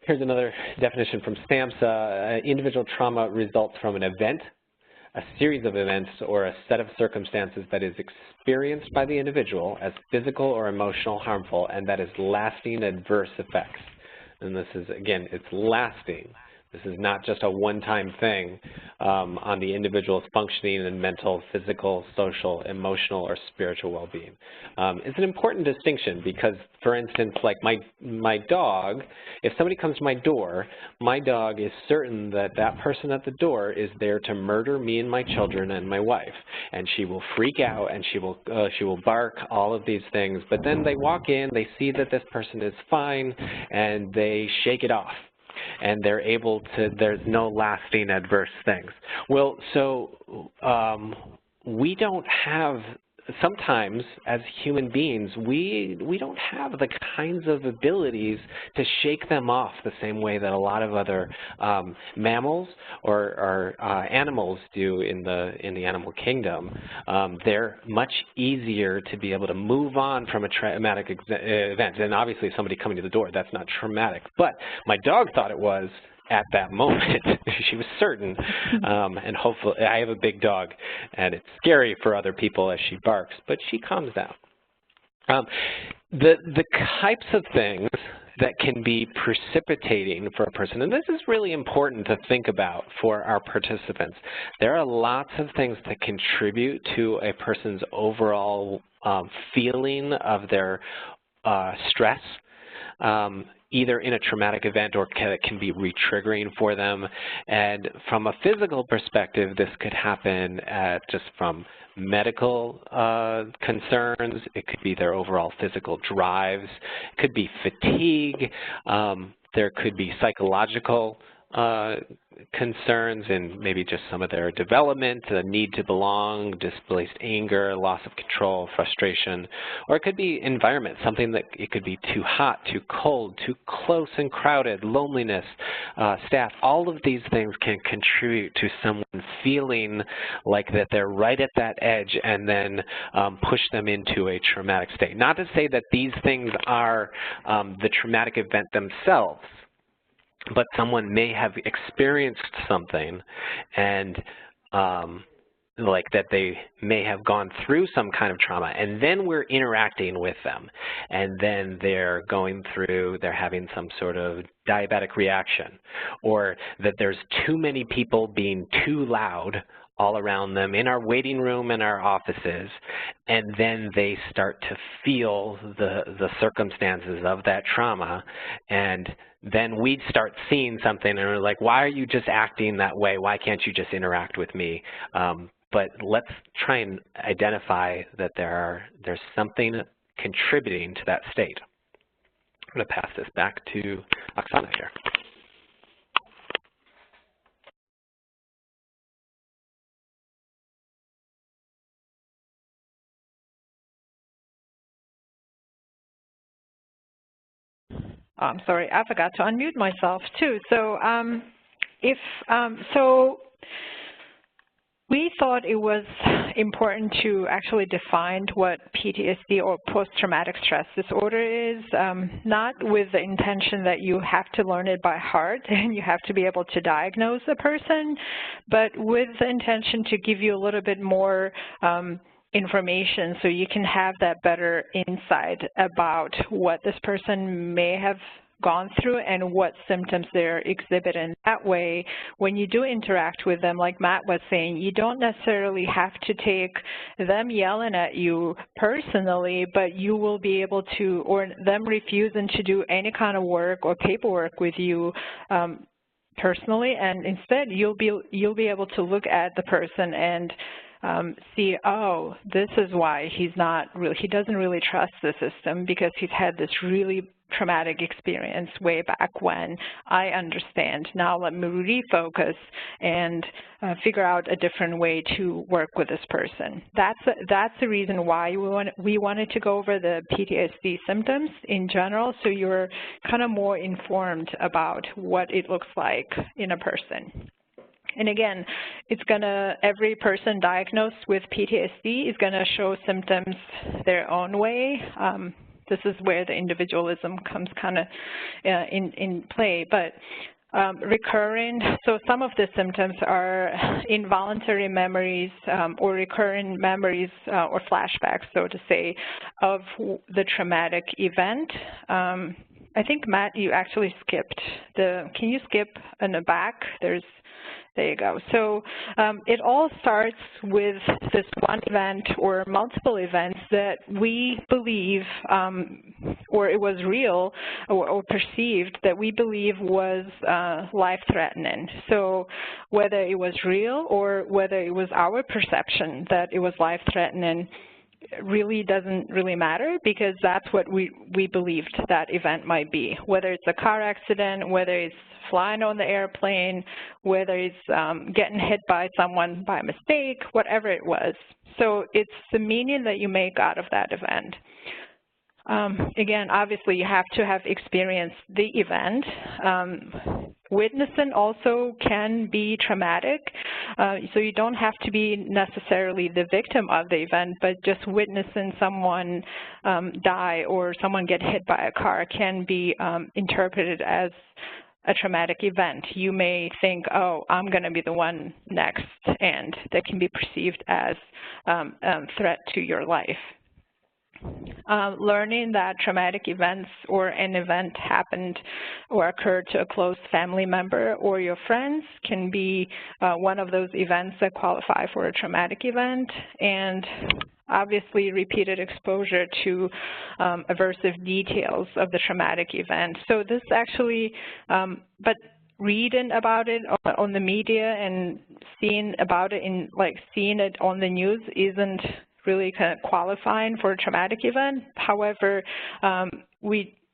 Here's another definition from SAMHSA. Individual trauma results from an event, a series of events, or a set of circumstances that is experienced by the individual as physical or emotional harmful, and that is lasting adverse effects. And this is, again, it's lasting. This is not just a one-time thing on the individual's functioning and mental, physical, social, emotional, or spiritual well-being. It's an important distinction because, for instance, like my dog, if somebody comes to my door, my dog is certain that that person at the door is there to murder me and my children and my wife. And she will freak out, and she will bark, all of these things. But then they walk in, they see that this person is fine, and they shake it off. And they're able to, there's no lasting adverse things. Well, so we don't have, sometimes as human beings, we don't have the kinds of abilities to shake them off the same way that a lot of other mammals or animals do in the animal kingdom. They're much easier to be able to move on from a traumatic event. And obviously somebody coming to the door, that's not traumatic. But my dog thought it was at that moment. She was certain, and hopefully, I have a big dog, and it's scary for other people as she barks, but she calms down. The types of things that can be precipitating for a person. And this is really important to think about for our participants. There are lots of things that contribute to a person's overall feeling of their stress, either in a traumatic event or it can be re-triggering for them. And from a physical perspective, this could happen just from medical concerns. It could be their overall physical drives. It could be fatigue. There could be psychological concerns and maybe just some of their development, the need to belong, displaced anger, loss of control, frustration, or it could be environment, something that it could be too hot, too cold, too close and crowded, loneliness, staff. All of these things can contribute to someone feeling like that they're right at that edge and then push them into a traumatic state. Not to say that these things are the traumatic event themselves, but someone may have experienced something and like that they may have gone through some kind of trauma, and then we're interacting with them, and then they're going through, they're having some sort of diabetic reaction, or that there's too many people being too loud all around them in our waiting room and our offices, and then they start to feel the circumstances of that trauma, and then we'd start seeing something and we're like, why are you just acting that way? Why can't you just interact with me? But let's try and identify that there's something contributing to that state. I'm going to pass this back to Oksana here. I'm sorry, I forgot to unmute myself too. So we thought it was important to actually define what PTSD or post-traumatic stress disorder is, not with the intention that you have to learn it by heart and you have to be able to diagnose a person, but with the intention to give you a little bit more information so you can have that better insight about what this person may have gone through and what symptoms they're exhibiting. That way, when you do interact with them, like Matt was saying, you don't necessarily have to take them yelling at you personally, but you will be able to, or them refusing to do any kind of work or paperwork with you personally, and instead you'll be able to look at the person and see, oh, this is why he doesn't really trust the system, because he's had this really traumatic experience way back when. I understand. Now let me refocus and figure out a different way to work with this person. That's the reason why we wanted to go over the PTSD symptoms in general, so you're kind of more informed about what it looks like in a person. And again, every person diagnosed with PTSD is going to show symptoms their own way. This is where the individualism comes kind of in play. But recurring, so some of the symptoms are involuntary memories or recurring memories or flashbacks, so to say, of the traumatic event. I think, Matt, you actually skipped can you skip in the back? There you go. So it all starts with this one event or multiple events that we believe, or it was real or perceived, that we believe was life-threatening. So whether it was real or whether it was our perception that it was life-threatening really doesn't really matter, because that's what we believed that event might be, whether it's a car accident, whether it's flying on the airplane, whether it's getting hit by someone by mistake, whatever it was. So it's the meaning that you make out of that event. Again, obviously, you have to have experienced the event. Witnessing also can be traumatic, so you don't have to be necessarily the victim of the event, but just witnessing someone die or someone get hit by a car can be interpreted as a traumatic event. You may think, oh, I'm going to be the one next, and that can be perceived as a threat to your life. learning that traumatic events or an event happened or occurred to a close family member or your friends can be one of those events that qualify for a traumatic event. And obviously repeated exposure to aversive details of the traumatic event. So this actually, but reading about it on the media and seeing about it seeing it on the news isn't really kind of qualifying for a traumatic event. However,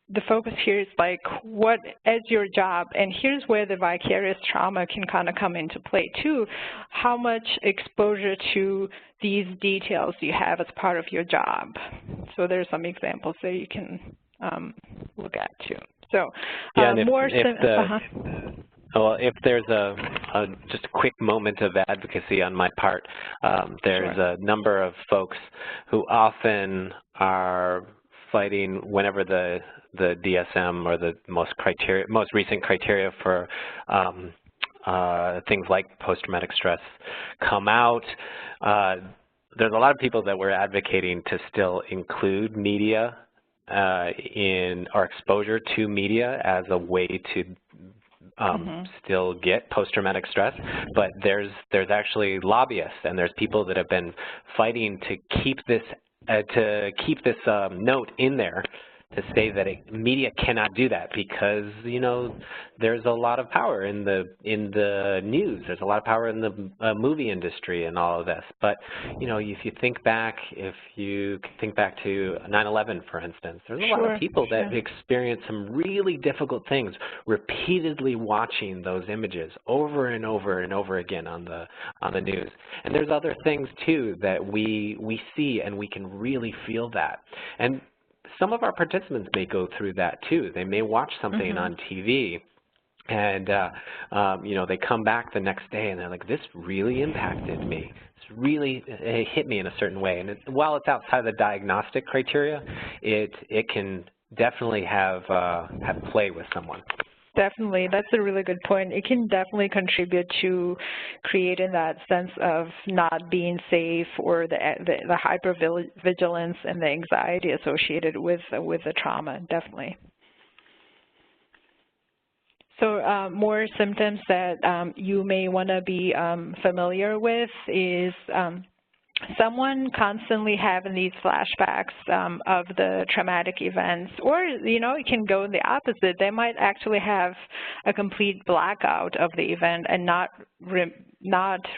the focus here is like, what is your job? And here's where the vicarious trauma can kind of come into play too. How much exposure to these details do you have as part of your job? So there's some examples that you can look at too. So yeah, well, if there's just a quick moment of advocacy on my part, there's a number of folks who often are fighting whenever the DSM or the most recent criteria for things like post-traumatic stress come out. There's a lot of people that were advocating to still include media or exposure to media as a way to still get post-traumatic stress, but there's actually lobbyists and there's people that have been fighting to keep this note in there to say that media cannot do that because, you know, there's a lot of power in the news. There's a lot of power in the movie industry and all of this. But, you know, if you think back to 9/11, for instance, there's a lot of people that experience some really difficult things repeatedly watching those images over and over and over again on the news. And there's other things too that we see and we can really feel that. And some of our participants may go through that too. They may watch something on TV and you know, they come back the next day and they're like, this really impacted me. It hit me in a certain way. And while it's outside of the diagnostic criteria, it can definitely have play with someone. Definitely. That's a really good point. It can definitely contribute to creating that sense of not being safe or the hypervigilance and the anxiety associated with the trauma, definitely. So more symptoms that you may want to be familiar with is someone constantly having these flashbacks of the traumatic events, or, you know, it can go the opposite. They might actually have a complete blackout of the event and not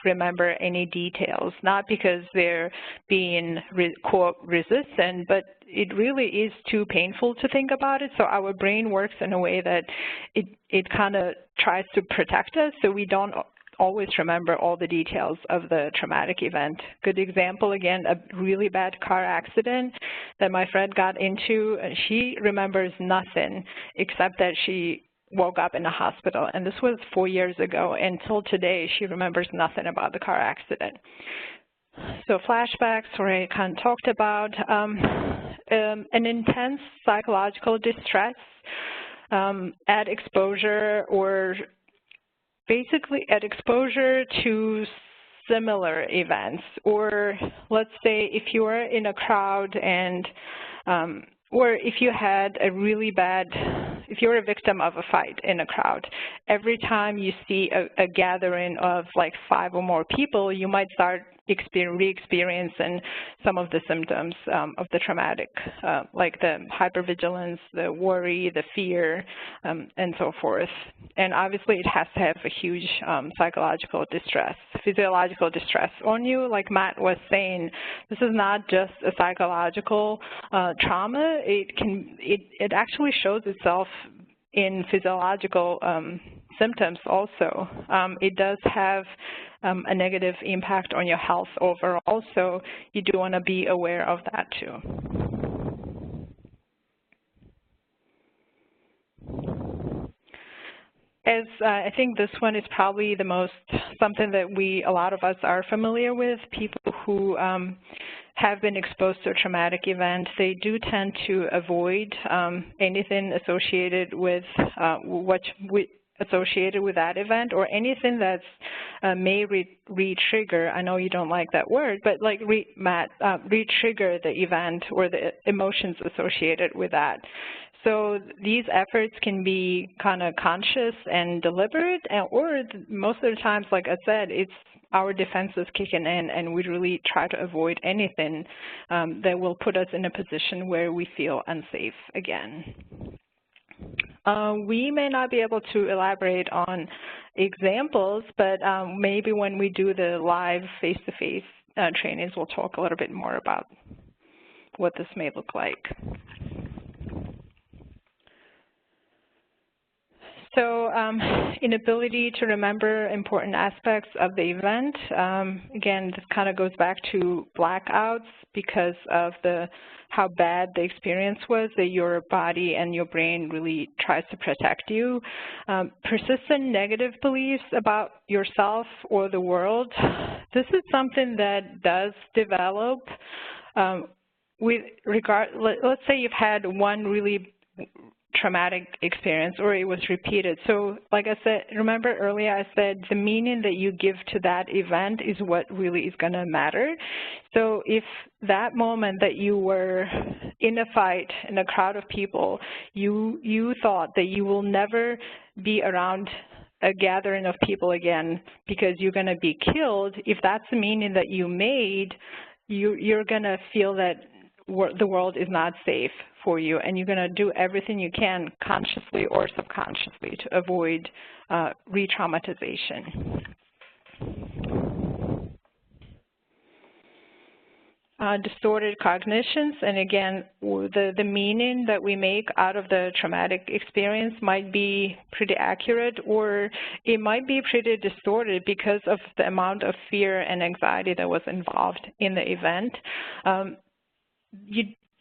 remember any details, not because they're being, quote, resistant, but it really is too painful to think about it. So our brain works in a way that it kind of tries to protect us so we don't always remember all the details of the traumatic event. Good example, again, a really bad car accident that my friend got into. She remembers nothing except that she woke up in the hospital, and this was 4 years ago. Until today, she remembers nothing about the car accident. So flashbacks, I kind of talked about. An intense psychological distress at exposure or basically at exposure to similar events, or let's say if you are in a crowd and or if you had a really bad, if you're a victim of a fight in a crowd, every time you see a gathering of like 5 or more people, you might start re-experiencing some of the symptoms of the traumatic, like the hypervigilance, the worry, the fear, and so forth. And obviously it has to have a huge psychological distress, physiological distress on you. Like Matt was saying, this is not just a psychological trauma. It actually shows itself in physiological symptoms also. It does have a negative impact on your health overall, so you do want to be aware of that too. As I think this one is probably the most, something that a lot of us are familiar with, people who have been exposed to a traumatic event, they do tend to avoid anything associated with associated with that event, or anything that's may re-trigger, I know you don't like that word, but like re-trigger the event or the emotions associated with that. So these efforts can be kind of conscious and deliberate, or most of the times, like I said, it's our defenses kicking in, and we really try to avoid anything that will put us in a position where we feel unsafe again. We may not be able to elaborate on examples, but maybe when we do the live face-to-face trainings, we'll talk a little bit more about what this may look like. So inability to remember important aspects of the event. Again, this kind of goes back to blackouts because of how bad the experience was, that your body and your brain really tries to protect you. Persistent negative beliefs about yourself or the world. This is something that does develop let's say you've had one really traumatic experience, or it was repeated. So like I said, remember earlier I said the meaning that you give to that event is what really is going to matter. So if that moment that you were in a fight in a crowd of people, you thought that you will never be around a gathering of people again because you're going to be killed, if that's the meaning that you made, you're going to feel that the world is not safe for you, and you're going to do everything you can consciously or subconsciously to avoid re-traumatization. Distorted cognitions, and again, the meaning that we make out of the traumatic experience might be pretty accurate, or it might be pretty distorted because of the amount of fear and anxiety that was involved in the event.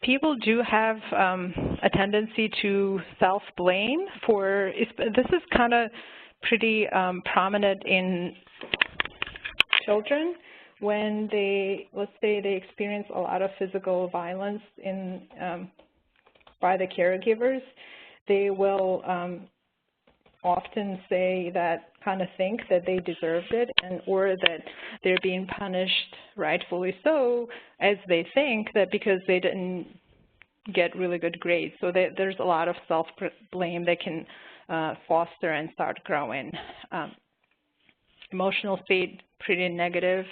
People do have a tendency to self-blame for, this is kind of pretty prominent in children when they, let's say they experience a lot of physical violence by the caregivers. They will often say that, kind of think that they deserved it, or that they're being punished, rightfully so, as they think that because they didn't get really good grades. So there's a lot of self-blame that can foster and start growing. Emotional state, pretty negative,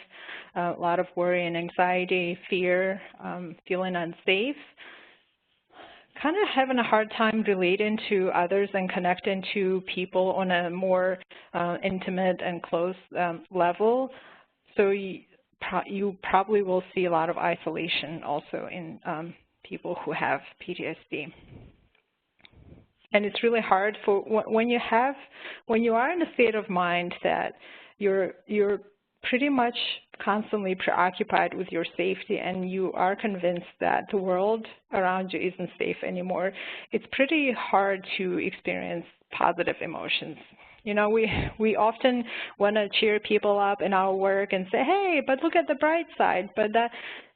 a lot of worry and anxiety, fear, feeling unsafe. Kind of having a hard time relating to others and connecting to people on a more intimate and close level. So you probably will see a lot of isolation also in people who have PTSD. And it's really hard for when you are in a state of mind that you're pretty much constantly preoccupied with your safety, and you are convinced that the world around you isn't safe anymore, it's pretty hard to experience positive emotions. You know, we often want to cheer people up in our work and say, hey, but look at the bright side. But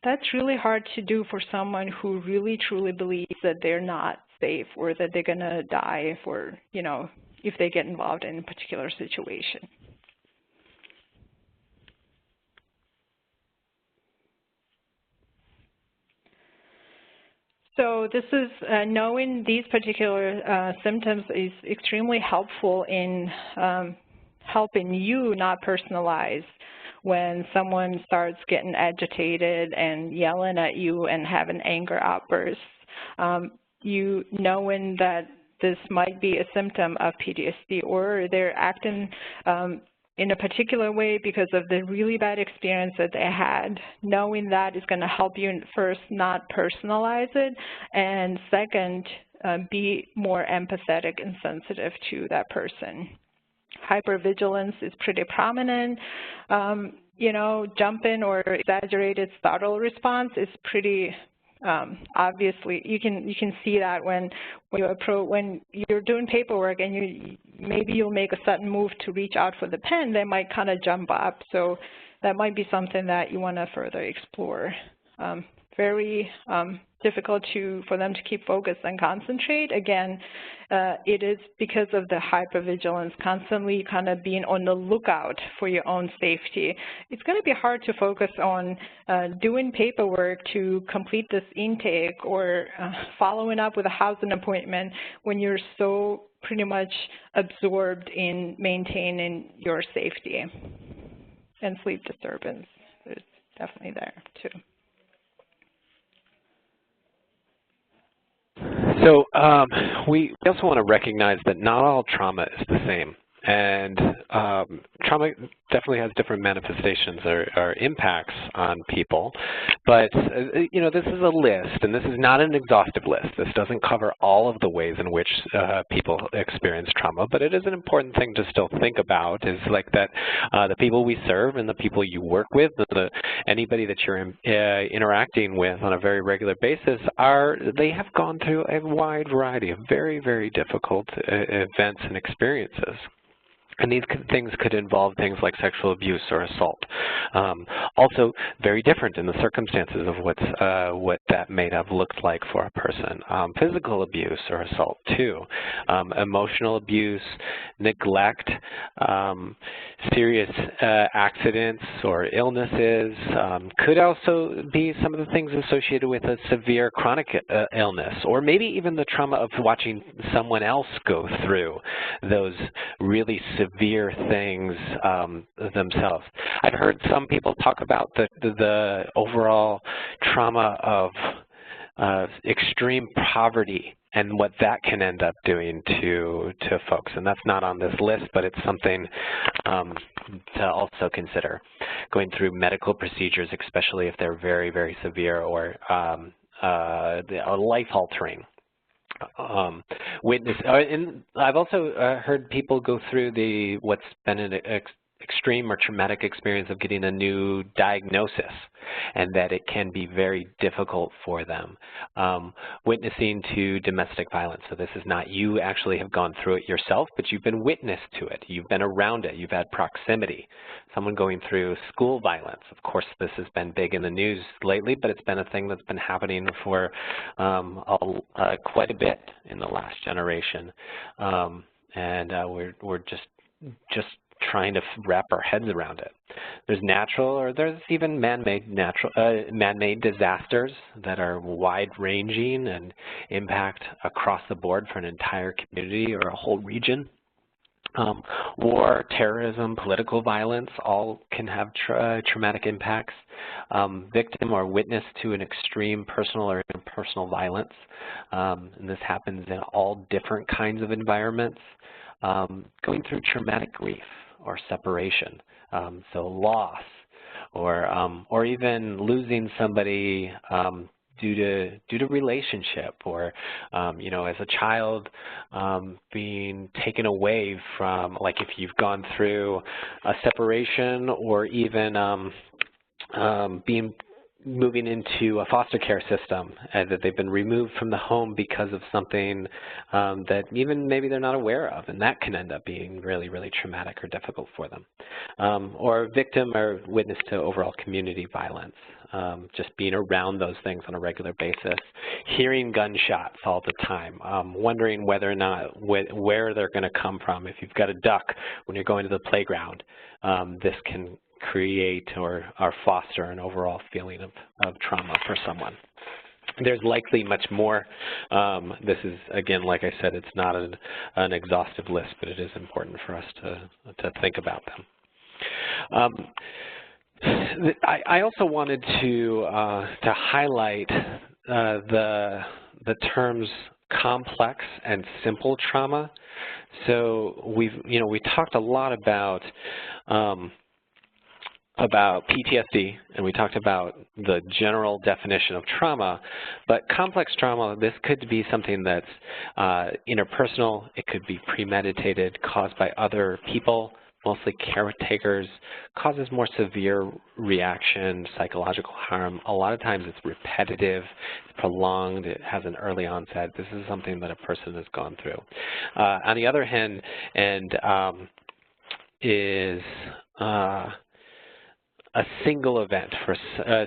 that's really hard to do for someone who really truly believes that they're not safe, or that they're going to die for, you know, if they get involved in a particular situation. So this is knowing these particular symptoms is extremely helpful in helping you not personalize when someone starts getting agitated and yelling at you and having anger outbursts. You knowing that this might be a symptom of PTSD, or they're acting in a particular way because of the really bad experience that they had. Knowing that is going to help you first not personalize it, and second, be more empathetic and sensitive to that person. Hypervigilance is pretty prominent. You know, jumping or exaggerated startle response is pretty obviously. You can see that when you're doing paperwork and maybe you'll make a sudden move to reach out for the pen, they might kind of jump up. So that might be something that you want to further explore. Very difficult for them to keep focused and concentrate. Again, it is because of the hypervigilance, constantly kind of being on the lookout for your own safety. It's going to be hard to focus on doing paperwork to complete this intake or following up with a housing appointment when you're so pretty much absorbed in maintaining your safety. And sleep disturbance is definitely there too. So we also want to recognize that not all trauma is the same. And trauma definitely has different manifestations or impacts on people. But, you know, this is a list, and this is not an exhaustive list. This doesn't cover all of the ways in which people experience trauma, but it is an important thing to still think about, is like that the people we serve and the people you work with, anybody that you're interacting with on a very regular basis, they have gone through a wide variety of very, very difficult events and experiences. And these things could involve things like sexual abuse or assault. Also, very different in the circumstances of what that may have looked like for a person. Physical abuse or assault, too. Emotional abuse, neglect, serious accidents or illnesses. Could also be some of the things associated with a severe chronic illness, or maybe even the trauma of watching someone else go through those really severe things themselves. I've heard some people talk about the overall trauma of extreme poverty and what that can end up doing to folks. And that's not on this list, but it's something to also consider. Going through medical procedures, especially if they're very, very severe or life-altering. And I've also heard people go through what's been an extreme or traumatic experience of getting a new diagnosis, and that it can be very difficult for them. Witnessing to domestic violence. So this is not you actually have gone through it yourself, but you've been witness to it. You've been around it. You've had proximity. Someone going through school violence. Of course, this has been big in the news lately, but it's been a thing that's been happening for quite a bit in the last generation. And we're just trying to wrap our heads around it. There's natural, or there's even man-made disasters that are wide-ranging and impact across the board for an entire community or a whole region. War, terrorism, political violence, all can have traumatic impacts. Victim or witness to an extreme personal or interpersonal violence. And this happens in all different kinds of environments. Going through traumatic grief or separation, so loss, or even losing somebody due to relationship, or you know, as a child being taken away from, like if you've gone through a separation, or even moving into a foster care system, and that they've been removed from the home because of something that even maybe they're not aware of, and that can end up being really, really traumatic or difficult for them. Or victim or witness to overall community violence, just being around those things on a regular basis, hearing gunshots all the time, wondering whether or not where they're going to come from. If you've got a duck when you're going to the playground, this can create or foster an overall feeling of trauma for someone. There's likely much more. This is, again, like I said, it's not an exhaustive list, but it is important for us to think about them. I also wanted to highlight the terms complex and simple trauma. So we talked a lot about PTSD, and we talked about the general definition of trauma, but complex trauma, this could be something that's interpersonal, it could be premeditated, caused by other people, mostly caretakers, causes more severe reaction, psychological harm. A lot of times it's repetitive, it's prolonged, it has an early onset. This is something that a person has gone through. On the other hand, a single event for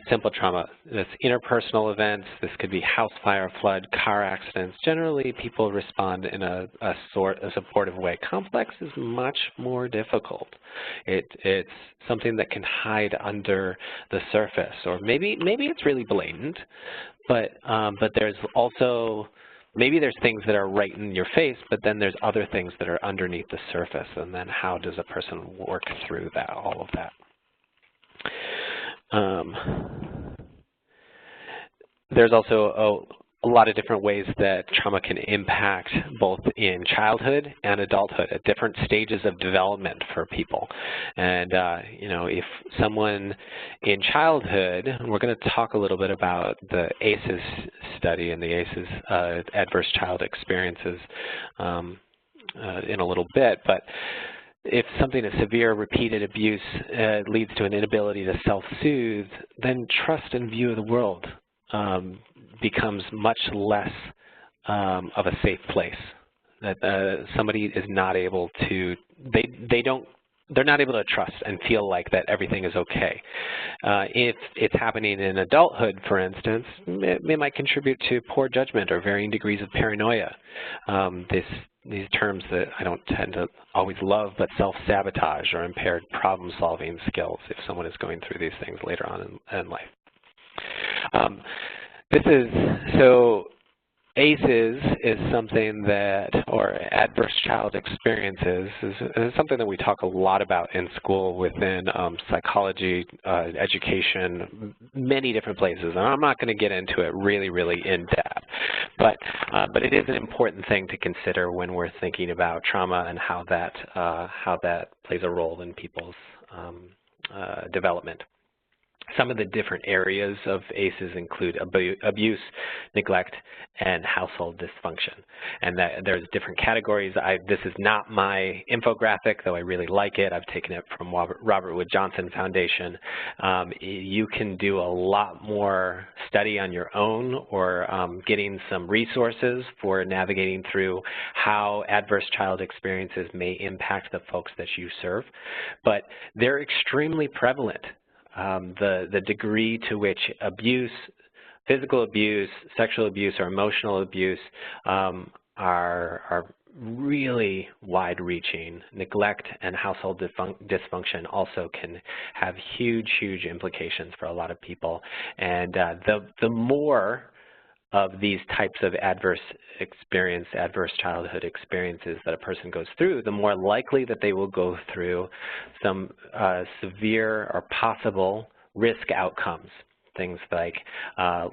simple trauma. This interpersonal events, this could be house fire, flood, car accidents. Generally, people respond in a supportive way. Complex is much more difficult. It's something that can hide under the surface, or maybe it's really blatant, but there's also maybe there's things that are right in your face, but then there's other things that are underneath the surface, and then how does a person work through that, all of that? There's also a lot of different ways that trauma can impact both in childhood and adulthood at different stages of development for people. And, you know, if someone in childhood, we're going to talk a little bit about the ACEs study and the ACEs adverse child experiences in a little bit, but if something is severe, repeated abuse leads to an inability to self-soothe, then trust and view of the world becomes much less of a safe place. That somebody is not able to, they're not able to trust and feel like that everything is okay. If it's happening in adulthood, for instance, it might contribute to poor judgment or varying degrees of paranoia. These terms that I don't tend to always love, but self-sabotage or impaired problem-solving skills if someone is going through these things later on in life. So ACEs is something that, or adverse child experiences, is something that we talk a lot about in school within psychology, education, many different places. And I'm not going to get into it really in depth, but it is an important thing to consider when we're thinking about trauma and how that plays a role in people's development. Some of the different areas of ACEs include abuse, neglect, and household dysfunction. And there's different categories. This is not my infographic, though I really like it. I've taken it from Robert Wood Johnson Foundation. You can do a lot more study on your own, or getting some resources for navigating through how adverse child experiences may impact the folks that you serve. But they're extremely prevalent. The degree to which abuse, physical abuse, sexual abuse, or emotional abuse are really wide-reaching. Neglect and household dysfunction also can have huge implications for a lot of people. And the more of these types of adverse childhood experiences that a person goes through, the more likely that they will go through some severe or possible risk outcomes. Things like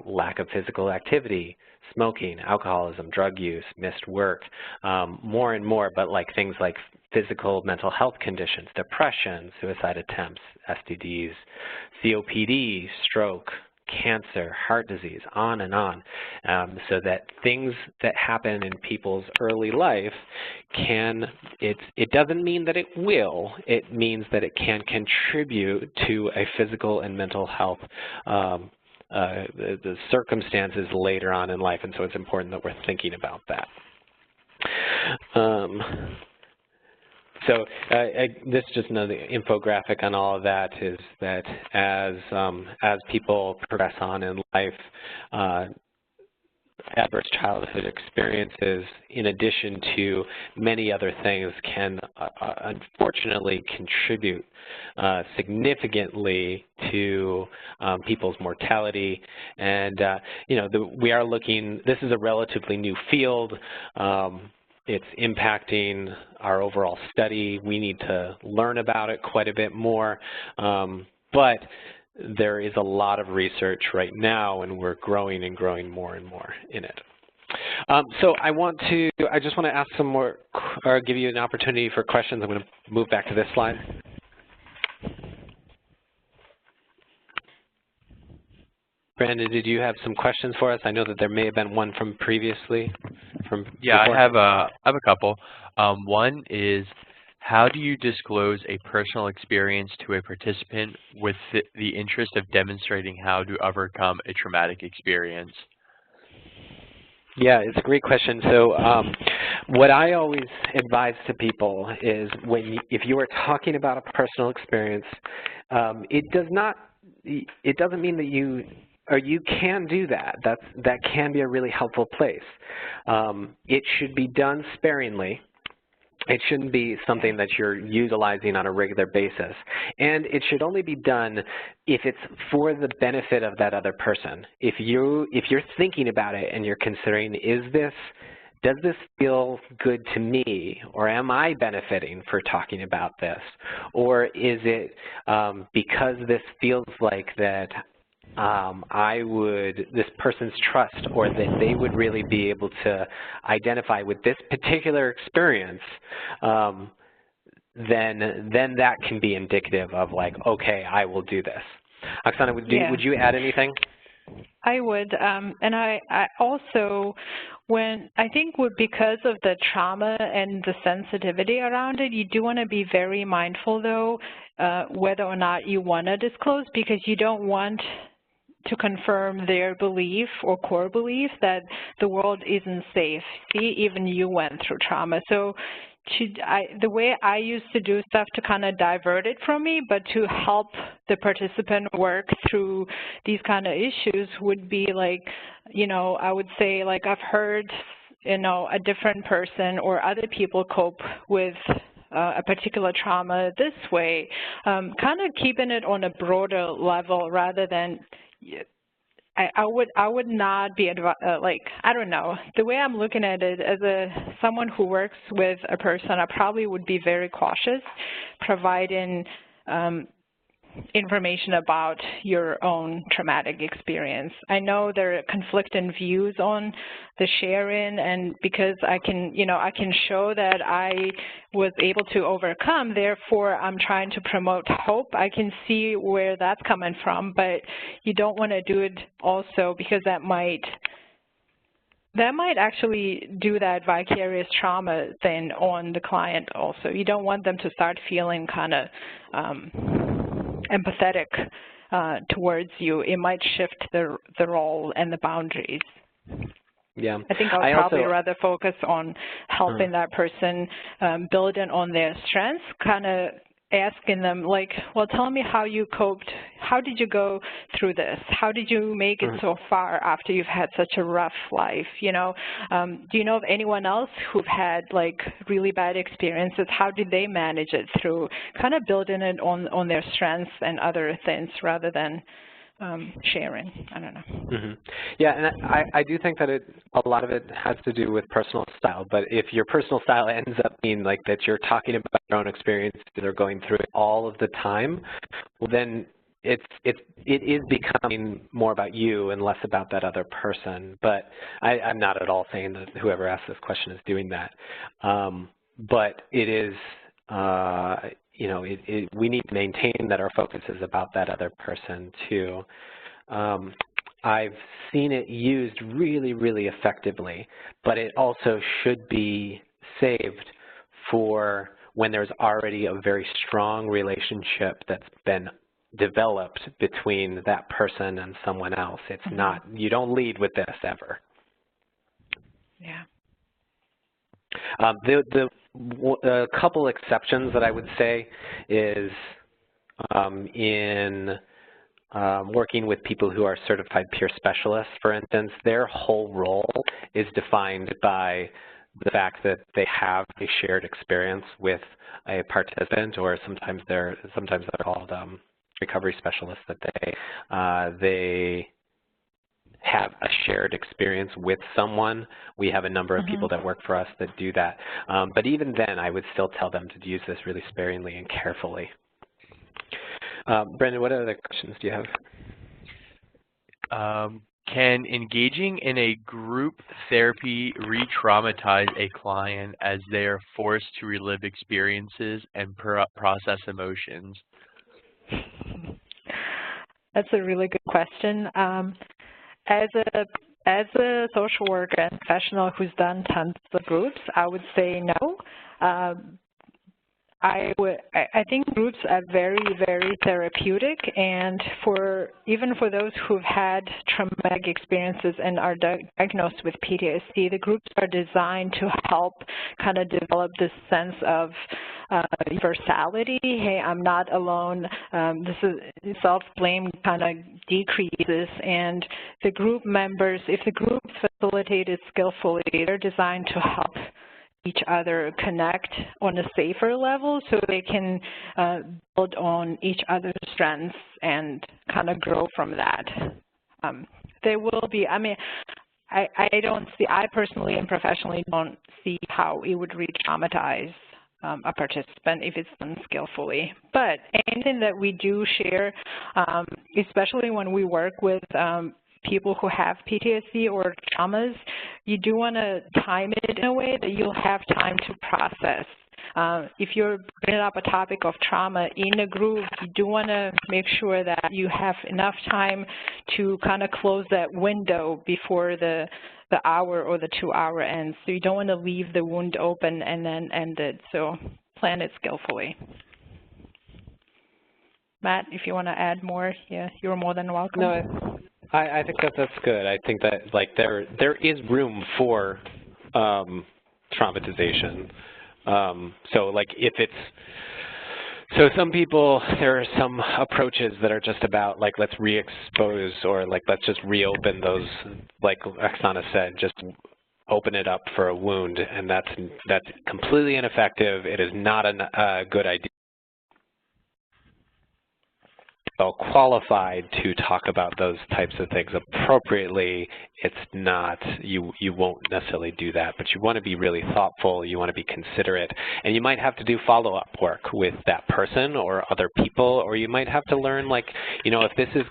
lack of physical activity, smoking, alcoholism, drug use, missed work, more and more, but like things like physical mental health conditions, depression, suicide attempts, STDs, COPD, stroke, cancer, heart disease, on and on, so that things that happen in people's early life it doesn't mean that it will, it means that it can contribute to a physical and mental health the circumstances later on in life, and so it's important that we're thinking about that. So this is just another infographic on all of that, is that as people progress on in life, adverse childhood experiences, in addition to many other things, can unfortunately contribute significantly to people's mortality. And you know, we are looking, this is a relatively new field. It's impacting our overall study. We need to learn about it quite a bit more, but there is a lot of research right now, and we're growing and growing more and more in it. So I just want to ask some more, or give you an opportunity for questions. I'm going to move back to this slide. Brandon, did you have some questions for us? I know that there may have been one from previously. Yeah, I have a couple. One is, how do you disclose a personal experience to a participant with the interest of demonstrating how to overcome a traumatic experience? Yeah, it's a great question. So what I always advise to people is if you are talking about a personal experience, It doesn't mean that you can do that. That can be a really helpful place. It should be done sparingly. It shouldn't be something that you're utilizing on a regular basis. And it should only be done if it's for the benefit of that other person. If you're thinking about it and you're considering, does this feel good to me, or am I benefiting for talking about this? Or is it because this feels like that this person's trust, or that they would really be able to identify with this particular experience, then that can be indicative of like, okay, I will do this. Oksana, would you add anything? I would, and I also, because of the trauma and the sensitivity around it, you do want to be very mindful, though, whether or not you want to disclose, because you don't want to confirm their belief or core belief that the world isn't safe. See, even you went through trauma. So the way I used to do stuff to kind of divert it from me, but to help the participant work through these kind of issues would be like, I would say, like, I've heard, a different person or other people cope with a particular trauma this way, kind of keeping it on a broader level rather than I would not be I don't know. The way I'm looking at it as someone who works with a person, I probably would be very cautious providing information about your own traumatic experience. I know there are conflicting views on the sharing, and because I can show that I was able to overcome, therefore I'm trying to promote hope. I can see where that's coming from, but you don't want to do it also because that might actually do that vicarious trauma thing on the client also. You don't want them to start feeling kind of empathetic towards you. It might shift the role and the boundaries. Yeah. I think I'll probably rather focus on helping that person building on their strengths, kind of asking them, like, well, tell me how you coped. How did you go through this? How did you make it so far after you've had such a rough life? Do you know of anyone else who've had, like, really bad experiences? How did they manage it through kind of building it on their strengths and other things rather than sharing? I don't know. Yeah, and I do think that a lot of it has to do with personal style. But if your personal style ends up being like that you're talking about your own experiences or going through it all of the time, well, then it is becoming more about you and less about that other person. But I'm not at all saying that whoever asked this question is doing that. But it is, we need to maintain that our focus is about that other person too. I've seen it used really, really effectively, but it also should be saved for when there's already a very strong relationship that's been developed between that person and someone else. It's not, you don't lead with this ever. Yeah. A couple exceptions that I would say is in working with people who are certified peer specialists, for instance, their whole role is defined by the fact that they have a shared experience with a participant, or sometimes they're called recovery specialists, that they have a shared experience with someone. We have a number of people that work for us that do that. But even then, I would still tell them to use this really sparingly and carefully. Brendan, what other questions do you have? Can engaging in a group therapy re-traumatize a client as they are forced to relive experiences and process emotions? That's a really good question. As a social worker and professional who's done tons of groups, I would say no. I think groups are very, very therapeutic, and even for those who've had traumatic experiences and are diagnosed with PTSD, the groups are designed to help kind of develop this sense of universality. Hey, I'm not alone. This is self-blame kind of decreases, and the group members, if the group facilitated skillfully, they're designed to help each other connect on a safer level so they can build on each other's strengths and kind of grow from that. There will be, I mean, I personally and professionally don't see how it would re-traumatize a participant if it's done skillfully. But anything that we do share, especially when we work with people who have PTSD or traumas, you do want to time it in a way that you'll have time to process. If you're bringing up a topic of trauma in a group, you do want to make sure that you have enough time to kind of close that window before the hour or the 2-hour ends. So you don't want to leave the wound open and then end it. So plan it skillfully. Matt, if you want to add more, yeah, you're more than welcome. No, I think that's good. I think that like there is room for traumatization. So like if it's, so some people, there are some approaches that are just about like let's re-expose or like let's just reopen those, like Oksana said, just open it up for a wound, and that's completely ineffective. It is not a good idea. Well qualified to talk about those types of things appropriately. It's not, you won't necessarily do that, but you want to be really thoughtful, you want to be considerate, and you might have to do follow-up work with that person or other people, or you might have to learn, like, you know, if this is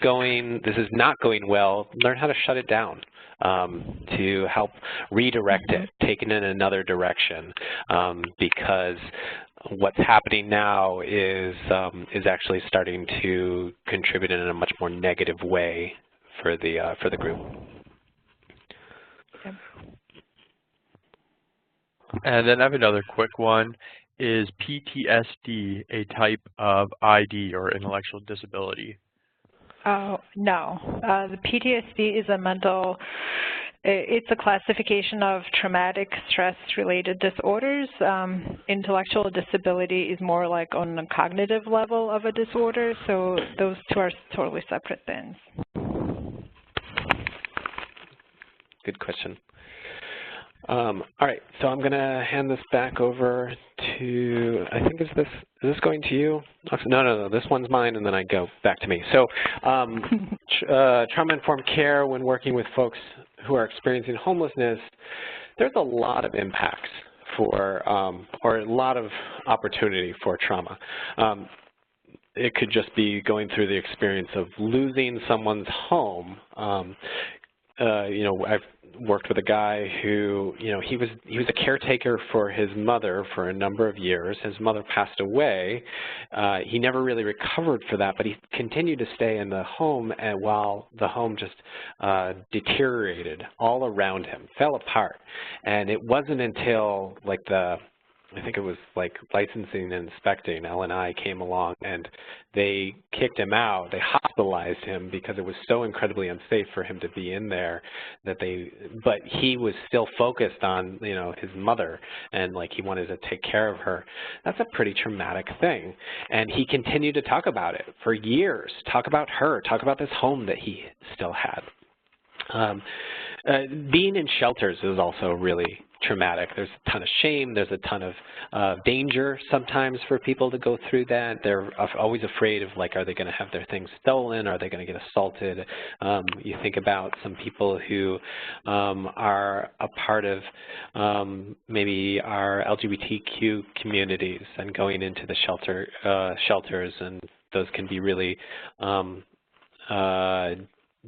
not going well, learn how to shut it down. To help redirect it, take it in another direction, because what's happening now is actually starting to contribute in a much more negative way for the group. And then I have another quick one. Is PTSD a type of ID or intellectual disability? Oh, no. The PTSD is it's a classification of traumatic stress-related disorders. Intellectual disability is more like on a cognitive level of a disorder, so those two are totally separate things. Good question. All right, so I'm going to hand this back over to, I think, is this going to you? No, this one's mine, and then I go back to me. So trauma-informed care when working with folks who are experiencing homelessness, there's a lot of impacts for, or a lot of opportunity for trauma. It could just be going through the experience of losing someone's home. You know, I've worked with a guy who, you know, he was a caretaker for his mother for a number of years. His mother passed away. He never really recovered for that, but he continued to stay in the home, and while the home just deteriorated all around him, fell apart. And it wasn't until like I think it was like licensing and inspecting, L&I came along and they kicked him out. They hospitalized him because it was so incredibly unsafe for him to be in there that but he was still focused on, you know, his mother, and like he wanted to take care of her. That's a pretty traumatic thing. And he continued to talk about it for years, talk about her, talk about this home that he still had. Being in shelters is also really traumatic. There's a ton of shame. There's a ton of danger sometimes for people to go through that. They're always afraid of, like, are they going to have their things stolen? Are they going to get assaulted? You think about some people who are a part of maybe our LGBTQ communities and going into the shelters, and those can be really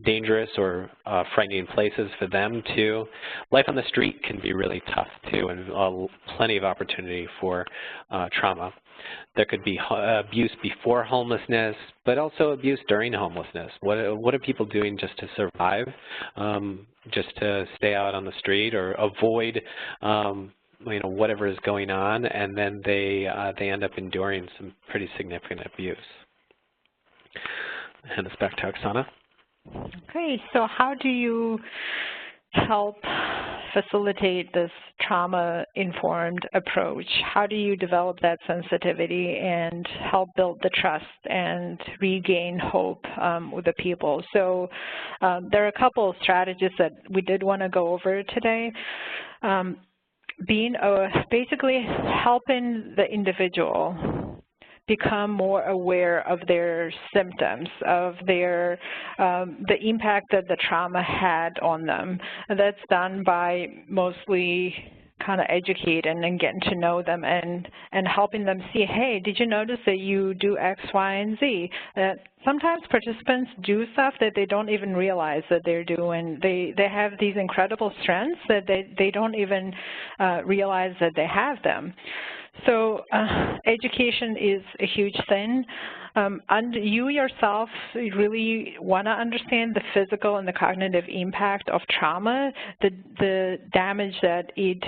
dangerous or frightening places for them too. Life on the street can be really tough too, and plenty of opportunity for trauma. There could be abuse before homelessness, but also abuse during homelessness. What are people doing just to survive, just to stay out on the street or avoid whatever is going on, and then they end up enduring some pretty significant abuse. Hand this back to Oksana. Okay, so how do you help facilitate this trauma-informed approach? How do you develop that sensitivity and help build the trust and regain hope with the people? So there are a couple of strategies that we did want to go over today. Basically helping the individual become more aware of their symptoms, of their the impact that the trauma had on them. And that's done by mostly kind of educating and getting to know them and helping them see, hey, did you notice that you do X, Y, and Z? Sometimes participants do stuff that they don't even realize that they're doing. They have these incredible strengths that they don't even realize that they have them. So education is a huge thing. And you yourself really want to understand the physical and the cognitive impact of trauma, the damage that it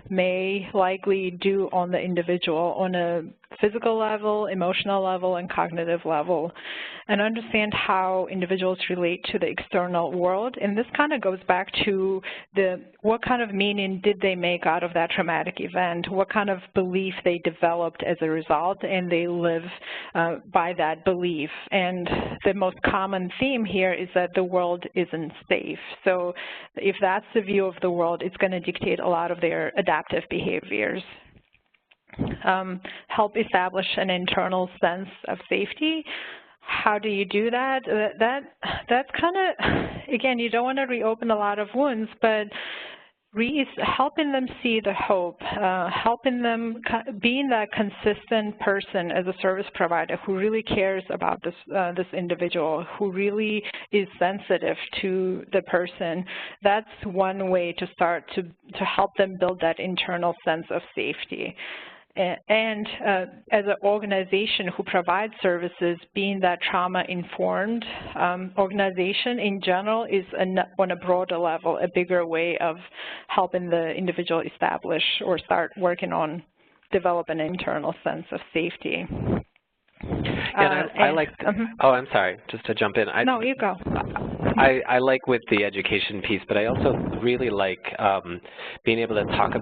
may likely do on the individual on a physical level, emotional level, and cognitive level, and understand how individuals relate to the external world. And this kind of goes back to what kind of meaning did they make out of that traumatic event, what kind of belief they developed as a result, and they live by that belief. And the most common theme here is that the world isn't safe. So if that's the view of the world, it's going to dictate a lot of their adaptive behaviors. Help establish an internal sense of safety. How do you do that? That's kind of, again, you don't want to reopen a lot of wounds, but helping them see the hope, helping them being that consistent person as a service provider who really cares about this individual, who really is sensitive to the person. That's one way to start to help them build that internal sense of safety. And as an organization who provides services, being that trauma-informed organization in general is on a broader level, a bigger way of helping the individual establish or start working on developing an internal sense of safety. And I like, oh, I'm sorry, just to jump in. No, you go. I like with the education piece, but I also really like being able to talk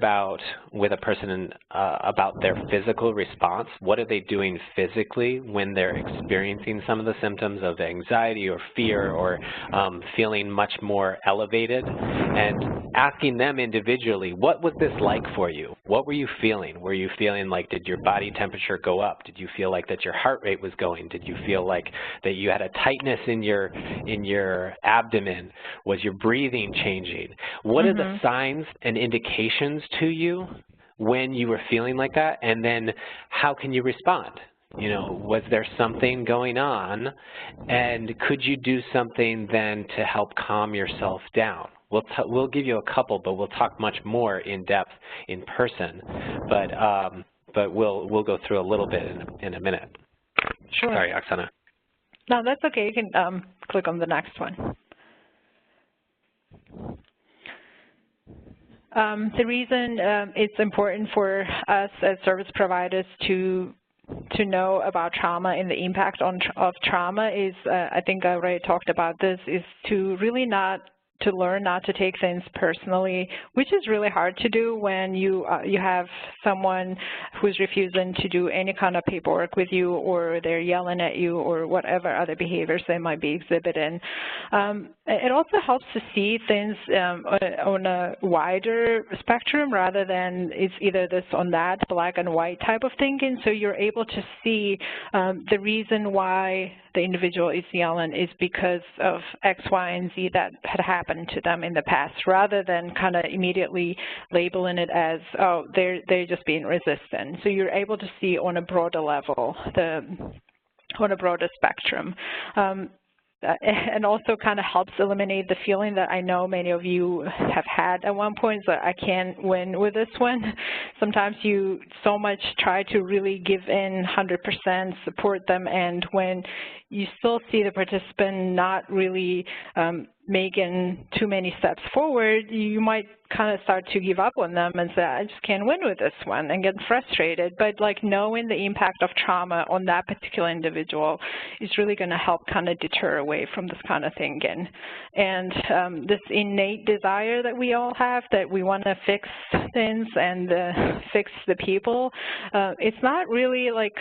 with a person about their physical response. What are they doing physically when they're experiencing some of the symptoms of anxiety or fear or feeling much more elevated, and asking them individually, what was this like for you? What were you feeling? Were you feeling like, did your body temperature go up? Did you feel like that your heart rate was going? Did you feel like that you had a tightness in your abdomen? Was your breathing changing? What are the signs and indications to you when you were feeling like that? And then how can you respond? Was there something going on? And could you do something then to help calm yourself down? We'll give you a couple, but we'll talk much more in depth in person. But we'll go through a little bit in a minute. Sure. Sorry, Oksana. No, that's okay. You can click on the next one. The reason it's important for us as service providers to know about trauma and the impact of trauma is, I think I already talked about this, is to really learn not to take things personally, which is really hard to do when you have someone who's refusing to do any kind of paperwork with you, or they're yelling at you, or whatever other behaviors they might be exhibiting. It also helps to see things on a wider spectrum rather than it's either this or that, black and white type of thinking. So you're able to see the reason why the individual is yelling is because of X, Y, and Z that had happened to them in the past, rather than kind of immediately labeling it as, oh, they're just being resistant. So you're able to see on a broader level, on a broader spectrum. And also kind of helps eliminate the feeling that I know many of you have had at one point, that I can't win with this one. Sometimes you so much try to really give in 100%, support them, and when you still see the participant not really making too many steps forward, you might kind of start to give up on them and say, I just can't win with this one, and get frustrated. But like knowing the impact of trauma on that particular individual is really going to help kind of deter away from this kind of thinking. And this innate desire that we all have, that we want to fix things and fix the people, it's not really like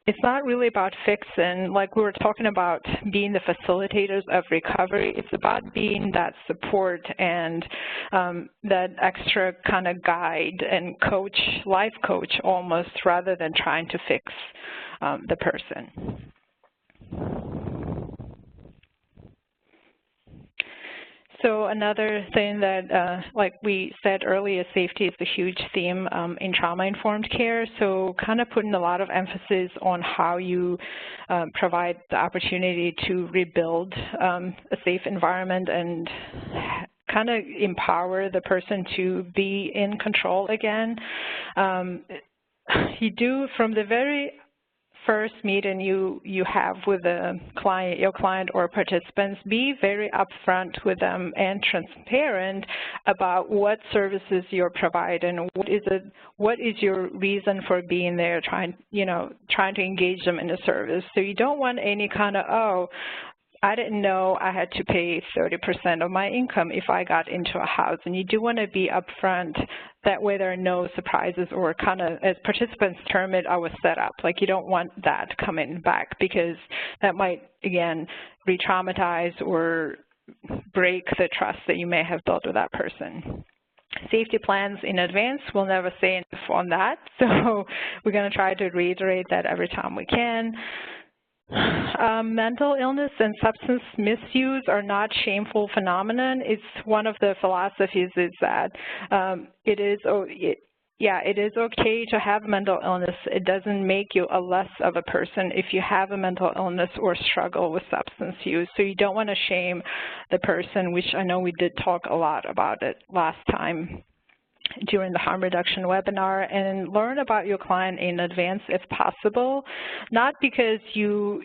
it's not really about fixing, like we were talking about being the facilitators of recovery. It's about being that support and that extra kind of guide and coach, life coach almost, rather than trying to fix the person. So another thing that, like we said earlier, safety is a huge theme in trauma-informed care. So kind of putting a lot of emphasis on how you provide the opportunity to rebuild a safe environment and kind of empower the person to be in control again. You do, from the very first meeting you have with the client, your client or participants, be very upfront with them and transparent about what services you're providing, what is your reason for being there, trying to engage them in the service. So you don't want any kind of, oh, I didn't know I had to pay 30% of my income if I got into a house. And you do want to be upfront. That way there are no surprises, or kind of, as participants term it, I was set up. Like you don't want that coming back, because that might, again, re-traumatize or break the trust that you may have built with that person. Safety plans in advance, we'll never say enough on that. So we're going to try to reiterate that every time we can. Mental illness and substance misuse are not shameful phenomenon. It's one of the philosophies is that it is okay to have mental illness. It doesn't make you a less of a person if you have a mental illness or struggle with substance use. So you don't want to shame the person, which I know we did talk a lot about it last time during the harm reduction webinar, and learn about your client in advance if possible, not because you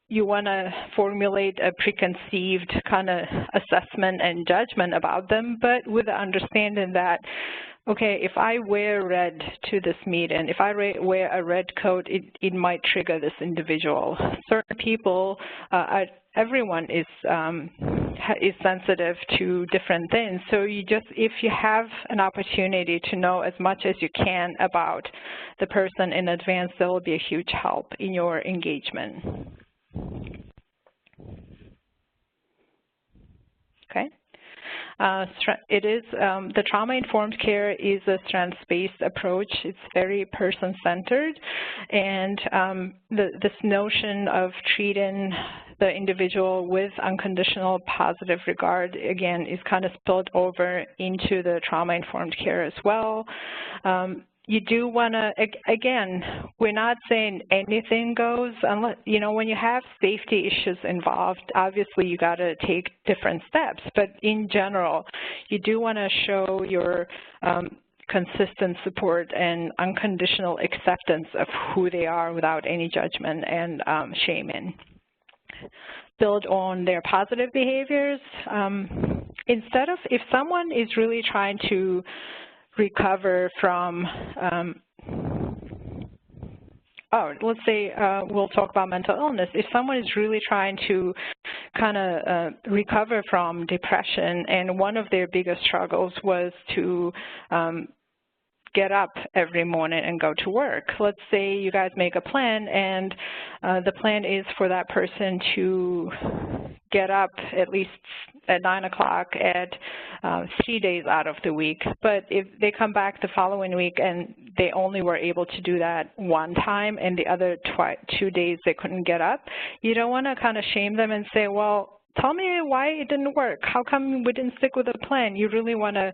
want to formulate a preconceived kind of assessment and judgment about them, but with the understanding that, okay, if I wear red to this meeting, if I wear a red coat, it might trigger this individual. Certain people, everyone is sensitive to different things. So if you have an opportunity to know as much as you can about the person in advance, that will be a huge help in your engagement. Okay. The trauma-informed care is a strengths-based approach. It's very person-centered, and this notion of treating the individual with unconditional positive regard, again, is kind of spilled over into the trauma-informed care as well. You do want to, again, we're not saying anything goes, unless, when you have safety issues involved, obviously you got to take different steps. But in general, you do want to show your consistent support and unconditional acceptance of who they are without any judgment and shaming. Build on their positive behaviors. Instead of, if someone is really trying to recover from, let's say we'll talk about mental illness. If someone is really trying to kind of recover from depression, and one of their biggest struggles was to get up every morning and go to work. Let's say you guys make a plan, and the plan is for that person to get up at least at 9 o'clock at 3 days out of the week. But if they come back the following week and they only were able to do that one time, and the other 2 days they couldn't get up, you don't want to kind of shame them and say, well, tell me why it didn't work. How come we didn't stick with the plan? You really want to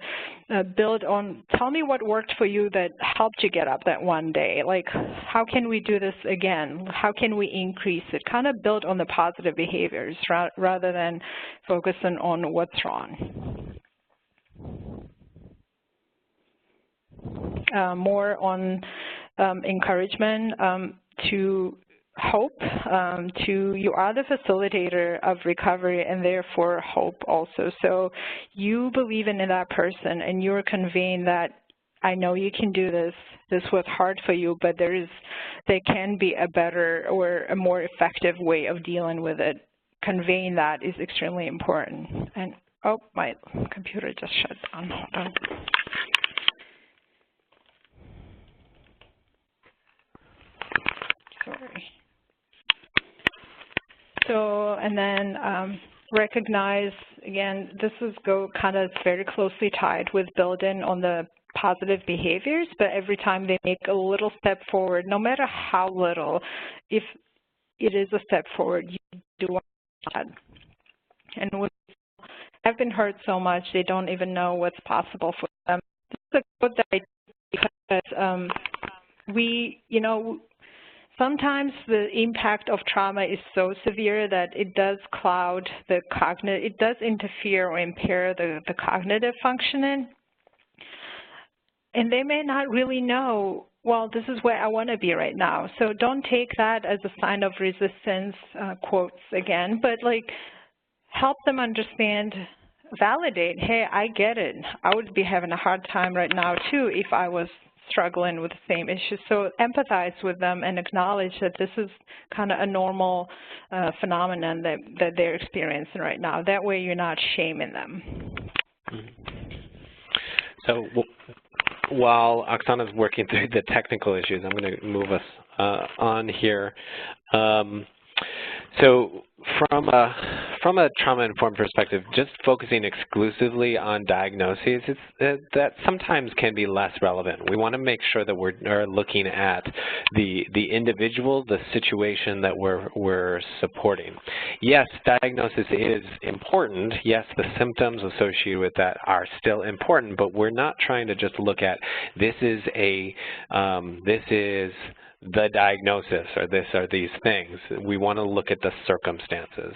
build on, tell me what worked for you that helped you get up that one day. Like, how can we do this again? How can we increase it? Kind of build on the positive behaviors rather than focusing on what's wrong. More on encouragement to hope you are the facilitator of recovery and therefore hope also. So you believe in that person and you're conveying that, I know you can do this. This was hard for you, but there can be a better or a more effective way of dealing with it. Conveying that is extremely important. And oh, my computer just shut down. Hold on. Sorry. So, and then recognize, again, this is kind of very closely tied with building on the positive behaviors, but every time they make a little step forward, no matter how little, if it is a step forward, you do want that. And when have been hurt so much, they don't even know what's possible for them. This is a good idea because sometimes the impact of trauma is so severe that it does cloud the cognitive, it does interfere or impair the cognitive functioning. And they may not really know, well, this is where I want to be right now. So don't take that as a sign of resistance, quotes again, but like help them understand, validate, hey, I get it. I would be having a hard time right now too if I was struggling with the same issues. So empathize with them and acknowledge that this is kind of a normal phenomenon that they're experiencing right now. That way you're not shaming them. So while Oksana's working through the technical issues, I'm going to move us on here. So from a trauma-informed perspective, just focusing exclusively on diagnoses, that sometimes can be less relevant. We want to make sure that we're looking at the individual, the situation that we're supporting. Yes, diagnosis is important. Yes, the symptoms associated with that are still important, but we're not trying to just look at this is the diagnosis, or this are these things. We want to look at the circumstances.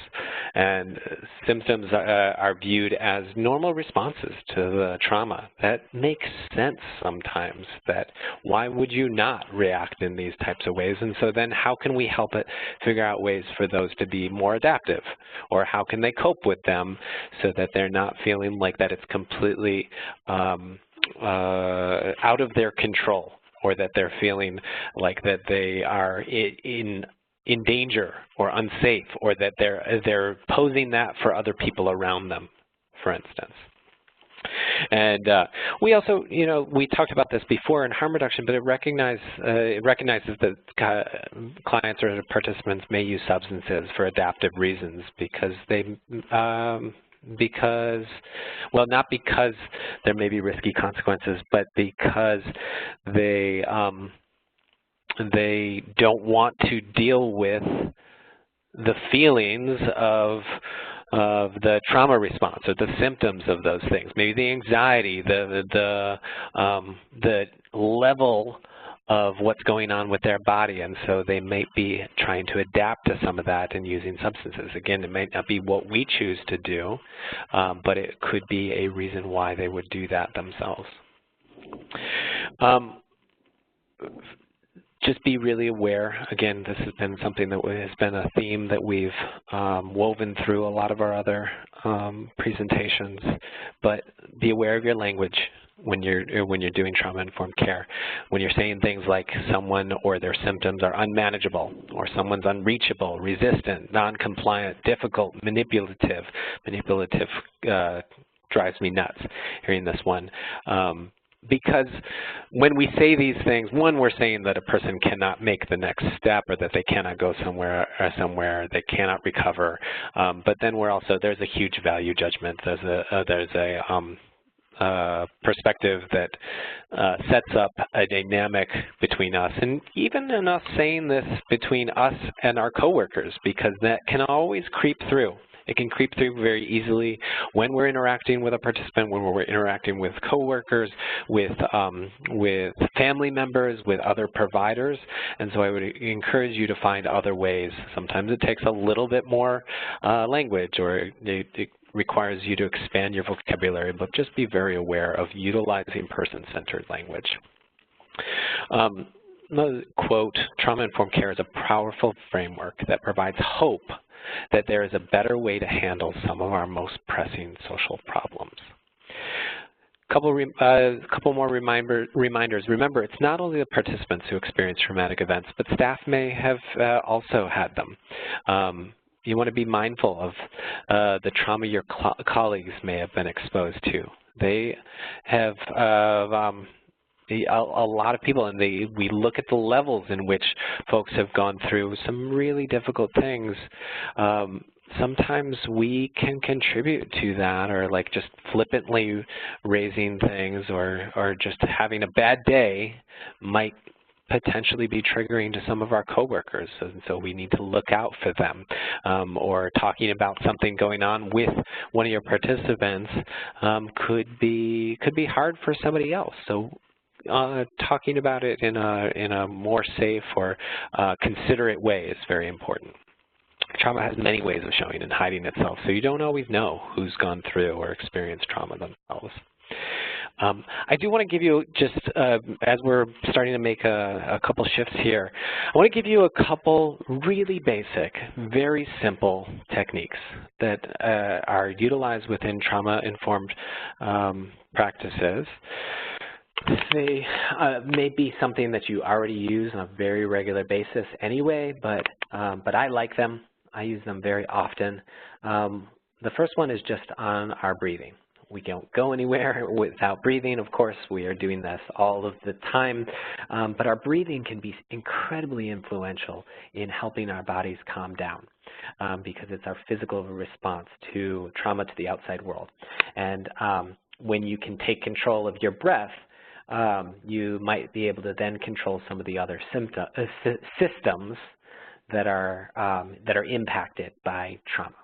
And symptoms are viewed as normal responses to the trauma. That makes sense sometimes, that why would you not react in these types of ways? And so then how can we help it figure out ways for those to be more adaptive? Or how can they cope with them so that they're not feeling like that it's completely out of their control, or that they're feeling like that they are in danger or unsafe, or that they're posing that for other people around them, for instance. And we also, we talked about this before in harm reduction, but it recognizes that clients or participants may use substances for adaptive reasons because well, not because there may be risky consequences, but because they don't want to deal with the feelings of the trauma response or the symptoms of those things. Maybe the anxiety, the level of what's going on with their body, and so they may be trying to adapt to some of that and using substances. Again, it might not be what we choose to do, but it could be a reason why they would do that themselves. Just be really aware. Again, this has been something that has been a theme that we've woven through a lot of our other presentations, but be aware of your language when you're doing trauma-informed care. When you're saying things like someone or their symptoms are unmanageable, or someone's unreachable, resistant, non-compliant, difficult, manipulative. Manipulative drives me nuts hearing this one. Because when we say these things, one, we're saying that a person cannot make the next step, or that they cannot go somewhere, they cannot recover. But then we're also, there's a huge value judgment. There's a perspective that sets up a dynamic between us, and even in us saying this between us and our coworkers, because that can always creep through. It can creep through very easily when we're interacting with a participant, when we're interacting with coworkers, with family members, with other providers. And so I would encourage you to find other ways. Sometimes it takes a little bit more language, or it requires you to expand your vocabulary, but just be very aware of utilizing person-centered language. quote, trauma-informed care is a powerful framework that provides hope that there is a better way to handle some of our most pressing social problems. Couple more reminders. Remember, it's not only the participants who experience traumatic events, but staff may have also had them. You want to be mindful of the trauma your colleagues may have been exposed to. They have a lot of people, and we look at the levels in which folks have gone through some really difficult things. Sometimes we can contribute to that, or like just flippantly raising things, or just having a bad day might potentially be triggering to some of our coworkers, and so we need to look out for them. Or talking about something going on with one of your participants could be hard for somebody else. So talking about it in a more safe or considerate way is very important. Trauma has many ways of showing and hiding itself, so you don't always know who's gone through or experienced trauma themselves. I do want to give you, just as we're starting to make a couple shifts here, I want to give you a couple really basic, very simple techniques that are utilized within trauma-informed practices. They may be something that you already use on a very regular basis anyway, but I like them. I use them very often. The first one is just on our breathing. We don't go anywhere without breathing. Of course, we are doing this all of the time, but our breathing can be incredibly influential in helping our bodies calm down because it's our physical response to trauma to the outside world. And when you can take control of your breath, you might be able to then control some of the other systems that are impacted by trauma.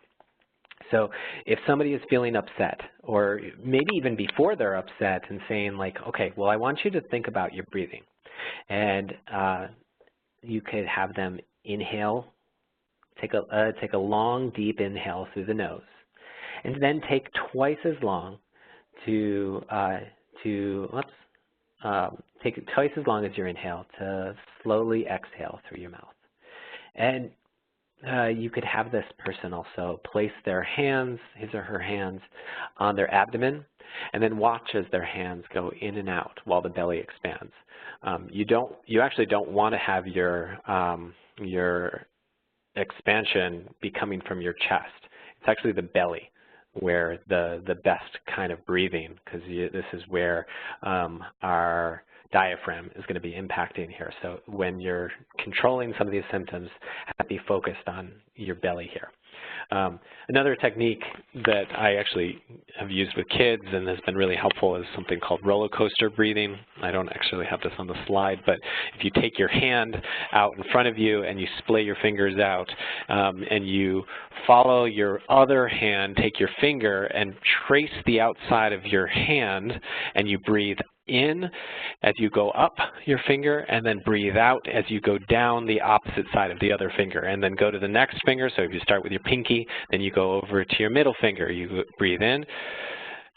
So if somebody is feeling upset, or maybe even before they're upset, and saying like, okay, well, I want you to think about your breathing, and you could have them inhale, take a long, deep inhale through the nose, and then take twice as long take twice as long as your inhale to slowly exhale through your mouth. And you could have this person also place their hands, his or her hands, on their abdomen, and then watch as their hands go in and out while the belly expands. You actually don't want to have your expansion be coming from your chest. It's actually the belly where the best kind of breathing, because this is where our diaphragm is going to be impacting here. So when you're controlling some of these symptoms, have to be focused on your belly here. Another technique that I actually have used with kids and has been really helpful is something called roller coaster breathing. I don't actually have this on the slide, but if you take your hand out in front of you and you splay your fingers out and you follow your other hand, take your finger and trace the outside of your hand, and you breathe in as you go up your finger, and then breathe out as you go down the opposite side of the other finger, and then go to the next finger. So if you start with your pinky, then you go over to your middle finger. You breathe in,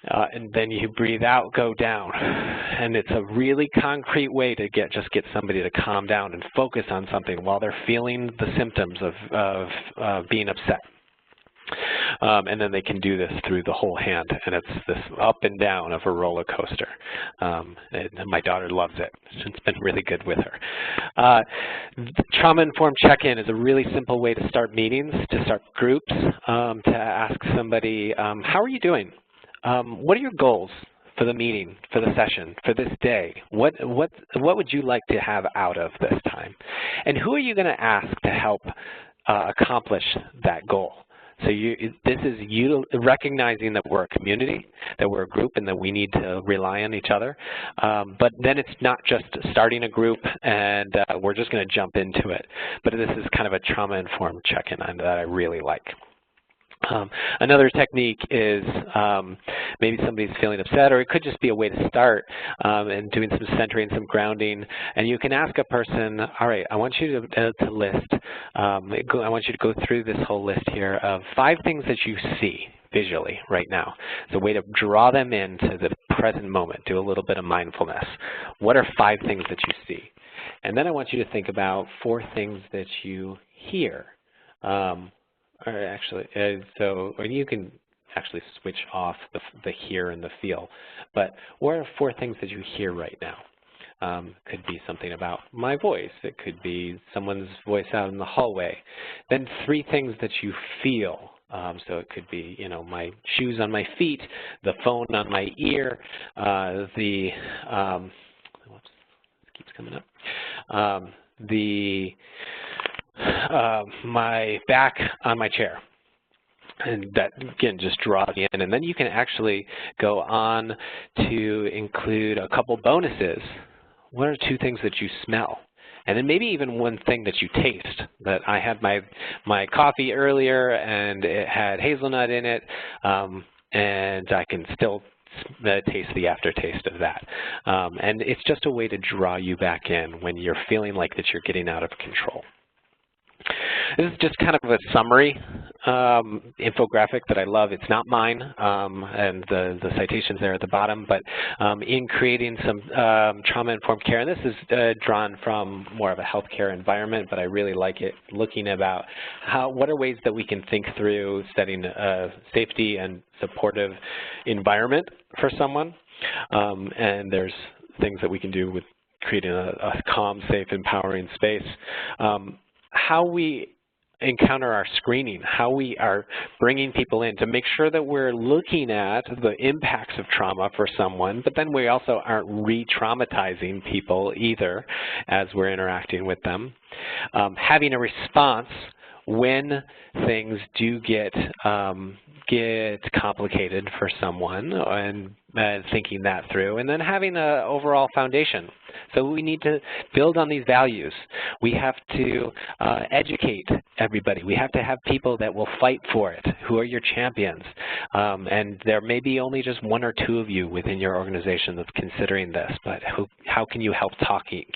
and then you breathe out, go down. And it's a really concrete way to get somebody to calm down and focus on something while they're feeling the symptoms of being upset. And then they can do this through the whole hand, and it's this up and down of a roller coaster. And my daughter loves it. It's been really good with her. Trauma-informed check-in is a really simple way to start meetings, to start groups, to ask somebody, how are you doing? What are your goals for the meeting, for the session, for this day? What would you like to have out of this time? And who are you going to ask to help accomplish that goal? So this is recognizing that we're a community, that we're a group, and that we need to rely on each other. But then it's not just starting a group and we're just going to jump into it. But this is kind of a trauma-informed check-in that I really like. Another technique is maybe somebody's feeling upset, or it could just be a way to start and doing some centering, some grounding. And you can ask a person, all right, I want you to list, I want you to go through this whole list here of 5 things that you see visually right now. It's a way to draw them into the present moment. Do a little bit of mindfulness. What are 5 things that you see? And then I want you to think about 4 things that you hear. Or you can actually switch off the hear and the feel. But what are 4 things that you hear right now? Could be something about my voice. It could be someone's voice out in the hallway. Then 3 things that you feel. So it could be, you know, my shoes on my feet, the phone on my ear, whoops, it keeps coming up, my back on my chair. And that, again, just draws you in. And then you can actually go on to include a couple bonuses. What are 2 things that you smell? And then maybe even 1 thing that you taste. That I had my coffee earlier and it had hazelnut in it, and I can still taste the aftertaste of that. And it's just a way to draw you back in when you're feeling like that you're getting out of control. This is just kind of a summary infographic that I love. It's not mine, and the citations there at the bottom, but in creating some trauma-informed care, and this is drawn from more of a healthcare environment, but I really like it, looking about what are ways that we can think through setting a safety and supportive environment for someone, and there's things that we can do with creating a calm, safe, empowering space. How we encounter our screening, how we are bringing people in to make sure that we're looking at the impacts of trauma for someone, but then we also aren't re-traumatizing people either as we're interacting with them. Having a response when things do get complicated for someone, and thinking that through, and then having an overall foundation. So we need to build on these values. We have to educate everybody. We have to have people that will fight for it, who are your champions. And there may be only just 1 or 2 of you within your organization that's considering this, but how can you help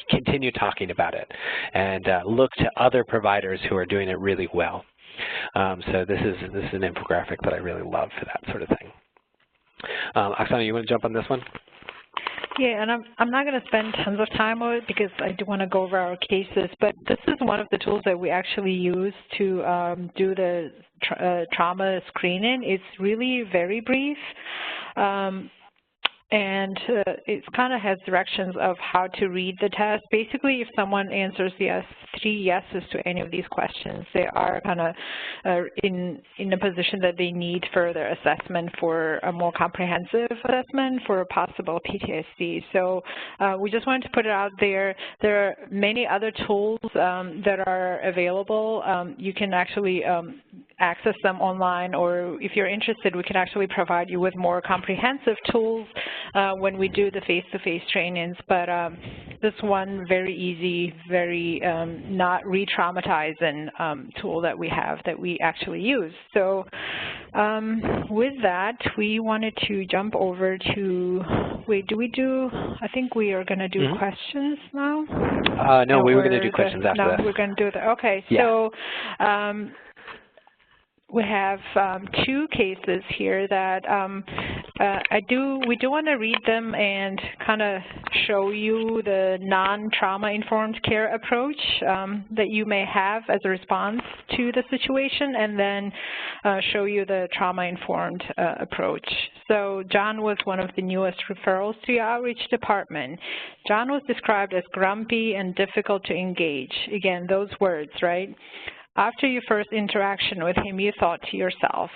continue talking about it, and look to other providers who are doing it really well. So this is an infographic that I really love for that sort of thing. Oksana, you want to jump on this one? Yeah, and I'm not going to spend tons of time on it because I do want to go over our cases, but this is one of the tools that we actually use to do the trauma screening. It's really very brief. And it kind of has directions of how to read the test. Basically, if someone answers 3 yeses to any of these questions, they are kind of in a position that they need further assessment for a more comprehensive assessment for possible PTSD. So we just wanted to put it out there. There are many other tools that are available. You can actually access them online, or if you're interested, we can actually provide you with more comprehensive tools when we do the face-to-face trainings. But this one, very easy, very not re-traumatizing tool that we have that we actually use. So with that, we wanted to jump over to, wait, I think we are going to do questions now? No, we were going to do questions after that. No, we're going to do that. Okay, yeah. So we have 2 cases here that we do want to read them and kind of show you the non-trauma informed care approach that you may have as a response to the situation, and then show you the trauma informed approach. So John was one of the newest referrals to your outreach department. John was described as grumpy and difficult to engage. Again, those words, right? After your first interaction with him, you thought to yourself,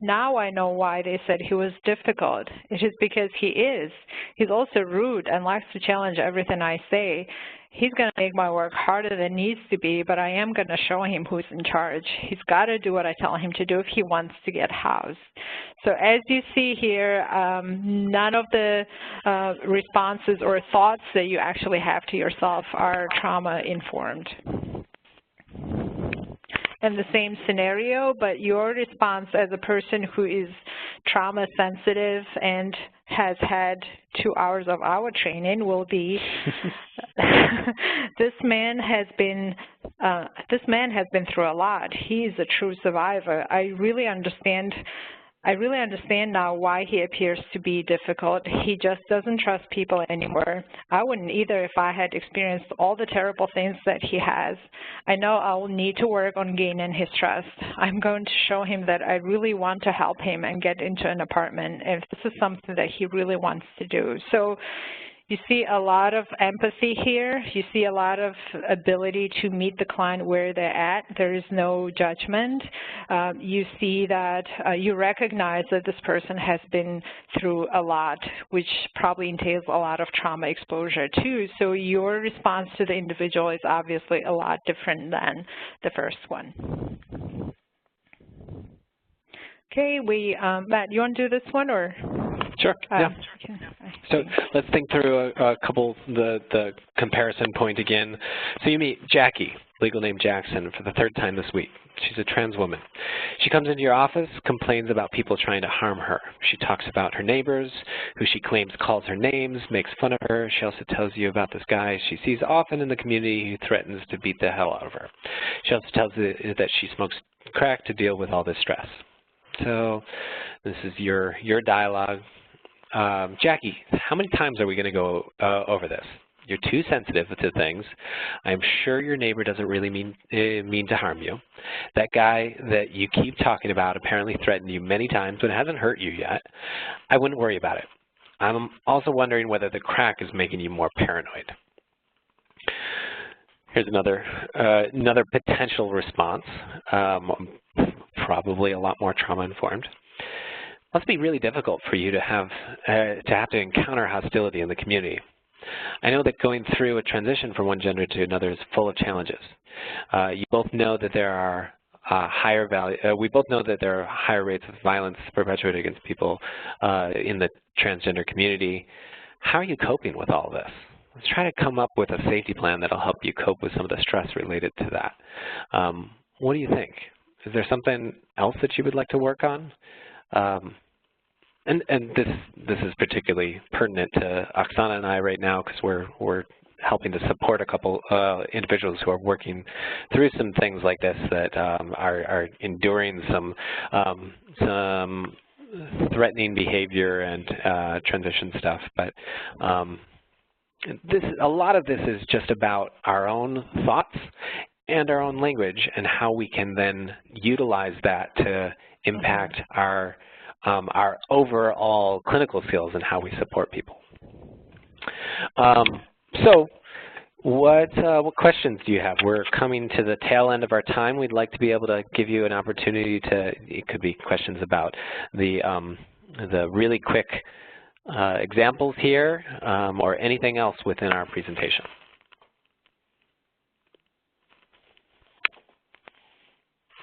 now I know why they said he was difficult. It is because he is. He's also rude and likes to challenge everything I say. He's going to make my work harder than it needs to be, but I am going to show him who's in charge. He's got to do what I tell him to do if he wants to get housed. So as you see here, none of the responses or thoughts that you actually have to yourself are trauma-informed. And the same scenario, but your response as a person who is trauma sensitive and has had 2 hours of our training will be, this man has been through a lot. He is a true survivor. I really understand I really understand now why he appears to be difficult. He just doesn't trust people anymore. I wouldn't either if I had experienced all the terrible things that he has. I know I'll need to work on gaining his trust. I'm going to show him that I really want to help him and get into an apartment if this is something that he really wants to do. So you see a lot of empathy here. You see a lot of ability to meet the client where they're at. There is no judgment. You see that you recognize that this person has been through a lot, which probably entails a lot of trauma exposure too. So your response to the individual is obviously a lot different than the first one. Okay, Matt, you want to do this one or? Sure. Yeah. So let's think through a couple, the comparison point again. So you meet Jackie, legal name Jackson, for the third time this week. She's a trans woman. She comes into your office, complains about people trying to harm her. She talks about her neighbors, who she claims calls her names, makes fun of her. She also tells you about this guy she sees often in the community who threatens to beat the hell out of her. She also tells you that she smokes crack to deal with all this stress. So this is your dialogue. Jackie, how many times are we going to go over this? You're too sensitive to things. I'm sure your neighbor doesn't really mean to harm you. That guy that you keep talking about apparently threatened you many times but hasn't hurt you yet. I wouldn't worry about it. I'm also wondering whether the crack is making you more paranoid. Here's another potential response, probably a lot more trauma-informed. Must be really difficult for you to have to encounter hostility in the community. I know that going through a transition from one gender to another is full of challenges. You both know that there are we both know that there are higher rates of violence perpetrated against people in the transgender community. How are you coping with all of this? Let's try to come up with a safety plan that'll help you cope with some of the stress related to that. What do you think? Is there something else that you would like to work on? And this is particularly pertinent to Oksana and I right now because we're helping to support a couple individuals who are working through some things like this that are enduring some threatening behavior and transition stuff. But a lot of this is just about our own thoughts and our own language and how we can then utilize that to impact our overall clinical skills and how we support people. So what questions do you have? We're coming to the tail end of our time. We'd like to be able to give you an opportunity to, it could be questions about the really quick examples here or anything else within our presentation.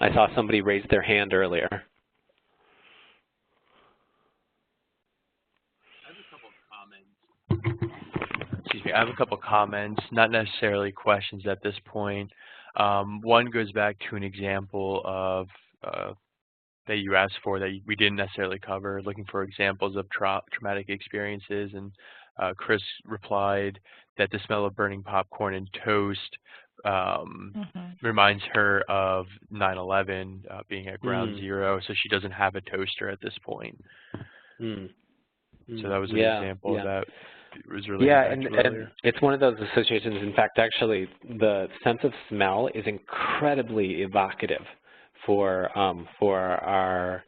I saw somebody raise their hand earlier. I have a couple comments, not necessarily questions at this point. One goes back to an example of that you asked for that we didn't necessarily cover, looking for examples of traumatic experiences, and Chris replied that the smell of burning popcorn and toast reminds her of 9/11 being at ground zero, so she doesn't have a toaster at this point. So that was an example of that. It was really and it's one of those associations. In fact, actually, the sense of smell is incredibly evocative for our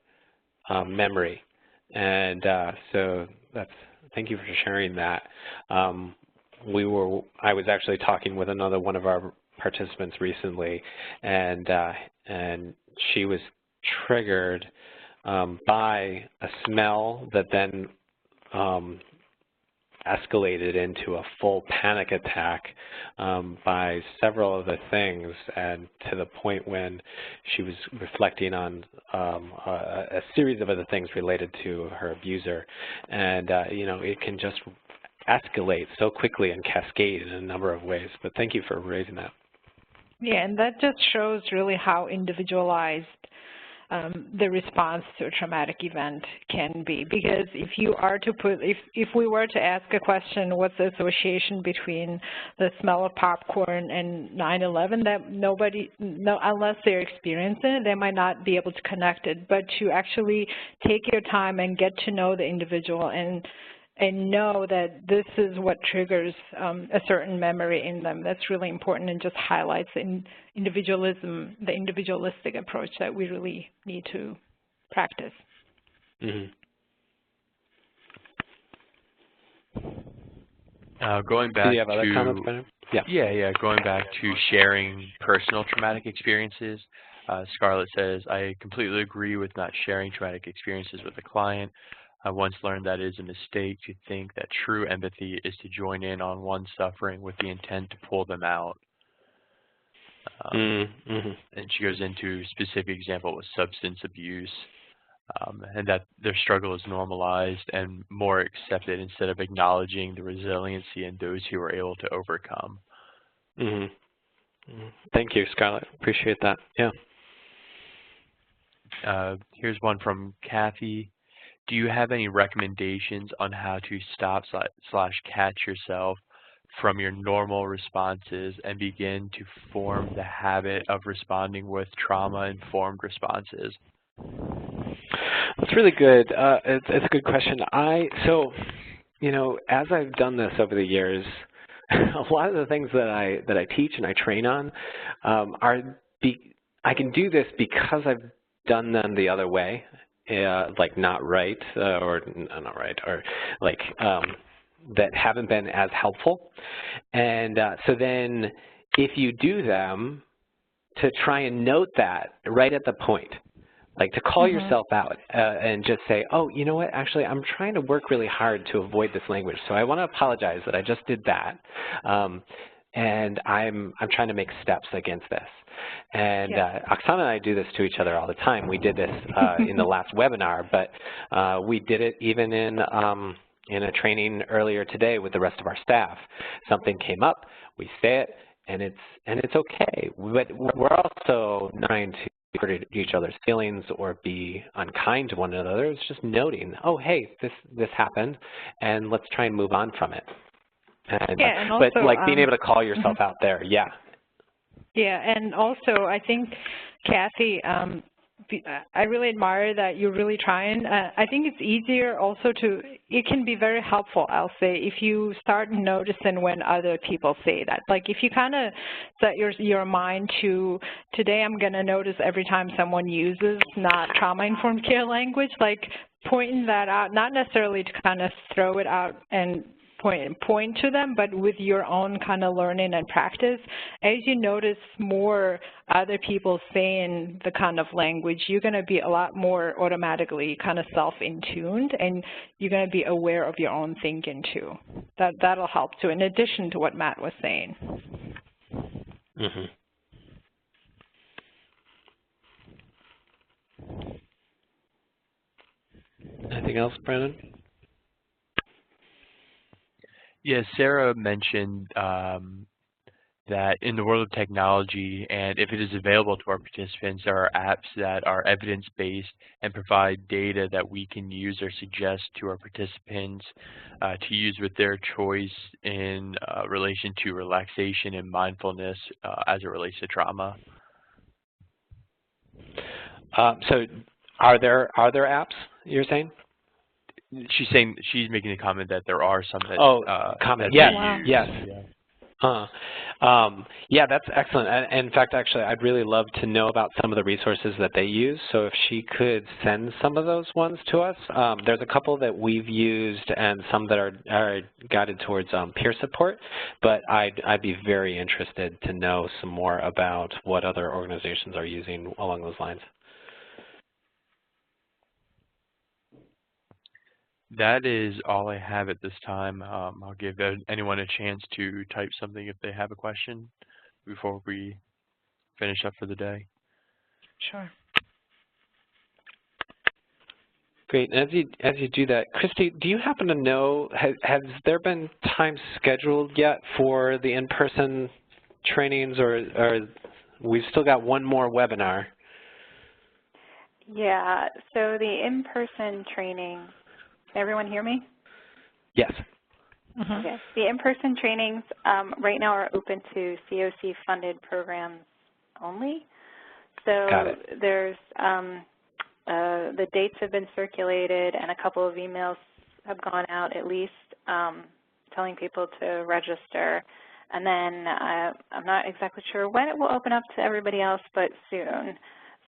memory, and so thank you for sharing that. I was actually talking with another one of our participants recently, and she was triggered by a smell that then escalated into a full panic attack by several of the things, and to the point when she was reflecting on a series of other things related to her abuser. And it can just escalate so quickly and cascade in a number of ways. But thank you for raising that. Yeah, and that just shows really how individualized the response to a traumatic event can be. Because if you are to put, if we were to ask a question, what's the association between the smell of popcorn and 9/11, that nobody, unless they're experiencing it, they might not be able to connect it. But to actually take your time and get to know the individual and know that this is what triggers a certain memory in them. That's really important and just highlights the individualism, the individualistic approach that we really need to practice. Mm-hmm. Going back Do you have other comments, Brandon? Yeah, going back to sharing personal traumatic experiences. Scarlett says, I completely agree with not sharing traumatic experiences with a client. I once learned that it is a mistake to think that true empathy is to join in on one's suffering with the intent to pull them out. And she goes into a specific example with substance abuse, and that their struggle is normalized and more accepted instead of acknowledging the resiliency in those who are able to overcome. Thank you, Scarlett. Appreciate that. Yeah. Here's one from Kathy. Do you have any recommendations on how to stop / catch yourself from your normal responses and begin to form the habit of responding with trauma-informed responses? That's really good. It's a good question. So, you know, as I've done this over the years, a lot of the things that I teach and I train on I can do this because I've done them the other way. Like not right, or not right, or like that haven't been as helpful. And so then if you do them, to try and note that right at the point, like to call yourself out and just say, oh, you know what, actually I'm trying to work really hard to avoid this language, so I want to apologize that I just did that. And I'm trying to make steps against this. And Oksana and I do this to each other all the time. We did this in the last webinar, but we did it even in a training earlier today with the rest of our staff. Something came up, we say it, and it's okay. But we're also not trying to hurt each other's feelings or be unkind to one another. It's just noting, oh, hey, this happened, and let's try and move on from it. And also, but like being able to call yourself out there, Yeah, and also I think, Kathy, I really admire that you're really trying. I think it's easier also it can be very helpful, I'll say, if you start noticing when other people say that. Like if you kind of set your mind to, today I'm going to notice every time someone uses not trauma-informed care language, like pointing that out, not necessarily to kind of throw it out and point to them, but with your own kind of learning and practice, as you notice more other people saying the kind of language, you're going to be a lot more automatically kind of self-in-tuned, and you're going to be aware of your own thinking too. That'll help too, in addition to what Matt was saying. Anything else, Brandon? Yes, Sarah mentioned that in the world of technology, and if it is available to our participants, there are apps that are evidence-based and provide data that we can use or suggest to our participants to use with their choice in relation to relaxation and mindfulness as it relates to trauma. So are there apps, you're saying? She's making a comment that there are some that comment. Yes. Yeah, that's excellent. And in fact, actually, I'd really love to know about some of the resources that they use. So if she could send some of those ones to us. There's a couple that we've used and some that are guided towards peer support. But I'd be very interested to know some more about what other organizations are using along those lines. That is all I have at this time. I'll give anyone a chance to type something if they have a question before we finish up for the day. Sure. Great. As you do that, Christy, do you happen to know, has there been time scheduled yet for the in-person trainings, or we've still got one more webinar? Yeah, so the in-person trainings, can everyone hear me? Yes. Okay. The in-person trainings right now are open to COC-funded programs only. So there's the dates have been circulated, and a couple of emails have gone out at least telling people to register. And then I'm not exactly sure when it will open up to everybody else, but soon.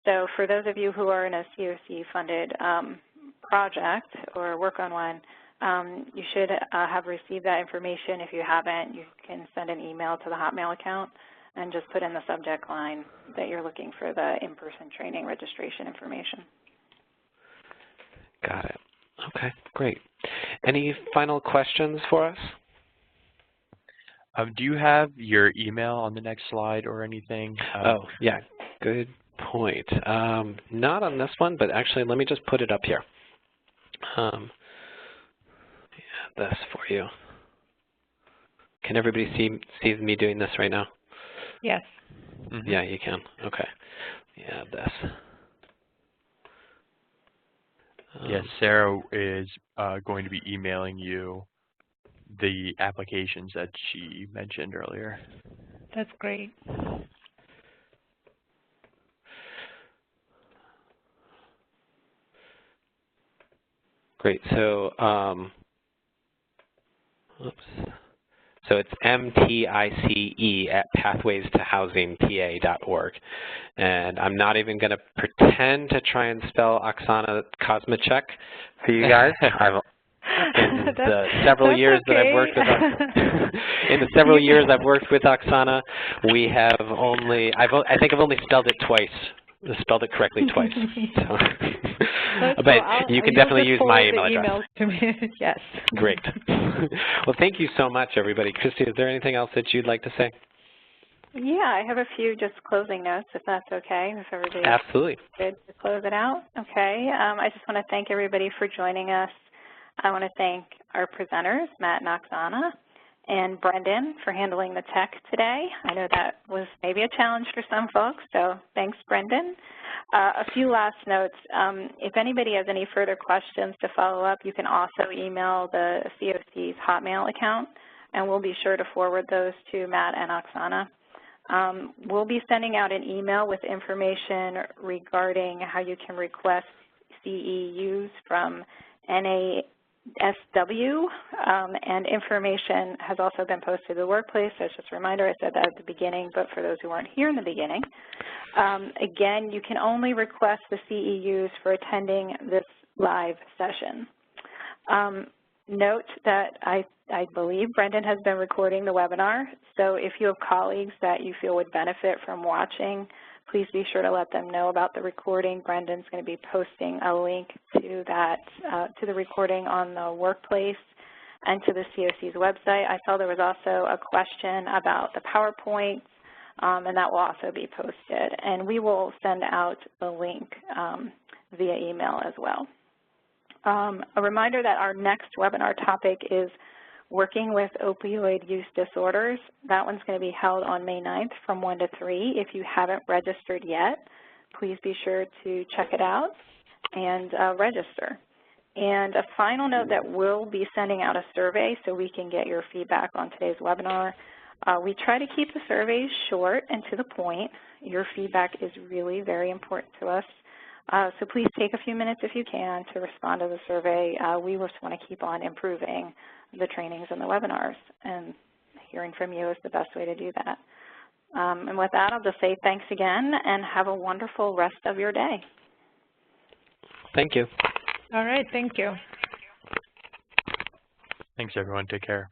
So for those of you who are in a COC-funded project or work on one, you should have received that information. If you haven't, you can send an email to the Hotmail account and just put in the subject line that you're looking for the in-person training registration information. Got it. Okay, great. Any final questions for us? Do you have your email on the next slide or anything? Oh, yeah, good point. Not on this one, but actually let me just put it up here. This for you. Can everybody see me doing this right now? Yes. Mm-hmm. Yeah, you can. Okay. Yeah, this. Yes, Sarah is going to be emailing you the applications that she mentioned earlier. That's great. Great. So, so it's mtice@pathwaystohousingpa.org, and I'm not even going to pretend to try and spell Oksana Kaczmarczyk for you guys. In the several years that I've worked with in the several years I've worked with Oksana, we have only I think I've only spelled it correctly twice. So. But you can definitely use my email address. To me. Yes. Great. Well, thank you so much, everybody. Christy, is there anything else that you'd like to say? Yeah, I have a few just closing notes, if that's okay, if everybody's Absolutely. good to close it out. Okay. I just want to thank everybody for joining us. I want to thank our presenters, Matt and Oksana, and Brendan for handling the tech today. I know that was maybe a challenge for some folks, so thanks, Brendan. A few last notes. If anybody has any further questions to follow up, you can also email the COC's Hotmail account, and we'll be sure to forward those to Matt and Oksana. We'll be sending out an email with information regarding how you can request CEUs from NASW, and information has also been posted to the workplace. So it's just a reminder, I said that at the beginning, but for those who weren't here in the beginning. Again, you can only request the CEUs for attending this live session. Note that I believe Brendan has been recording the webinar, so if you have colleagues that you feel would benefit from watching, please be sure to let them know about the recording. Brendan's going to be posting a link to that, to the recording on the workplace and to the COC's website. I saw there was also a question about the PowerPoint, and that will also be posted. And we will send out the link via email as well. A reminder that our next webinar topic is working with opioid use disorders. That one's going to be held on May 9th from 1 to 3. If you haven't registered yet, please be sure to check it out and register. And a final note that we'll be sending out a survey so we can get your feedback on today's webinar. We try to keep the surveys short and to the point. Your feedback is really very important to us. So please take a few minutes if you can to respond to the survey. We just want to keep on improving the trainings and the webinars, and hearing from you is the best way to do that. And with that, I'll just say thanks again and have a wonderful rest of your day. Thank you. All right, thank you. Thanks, everyone. Take care.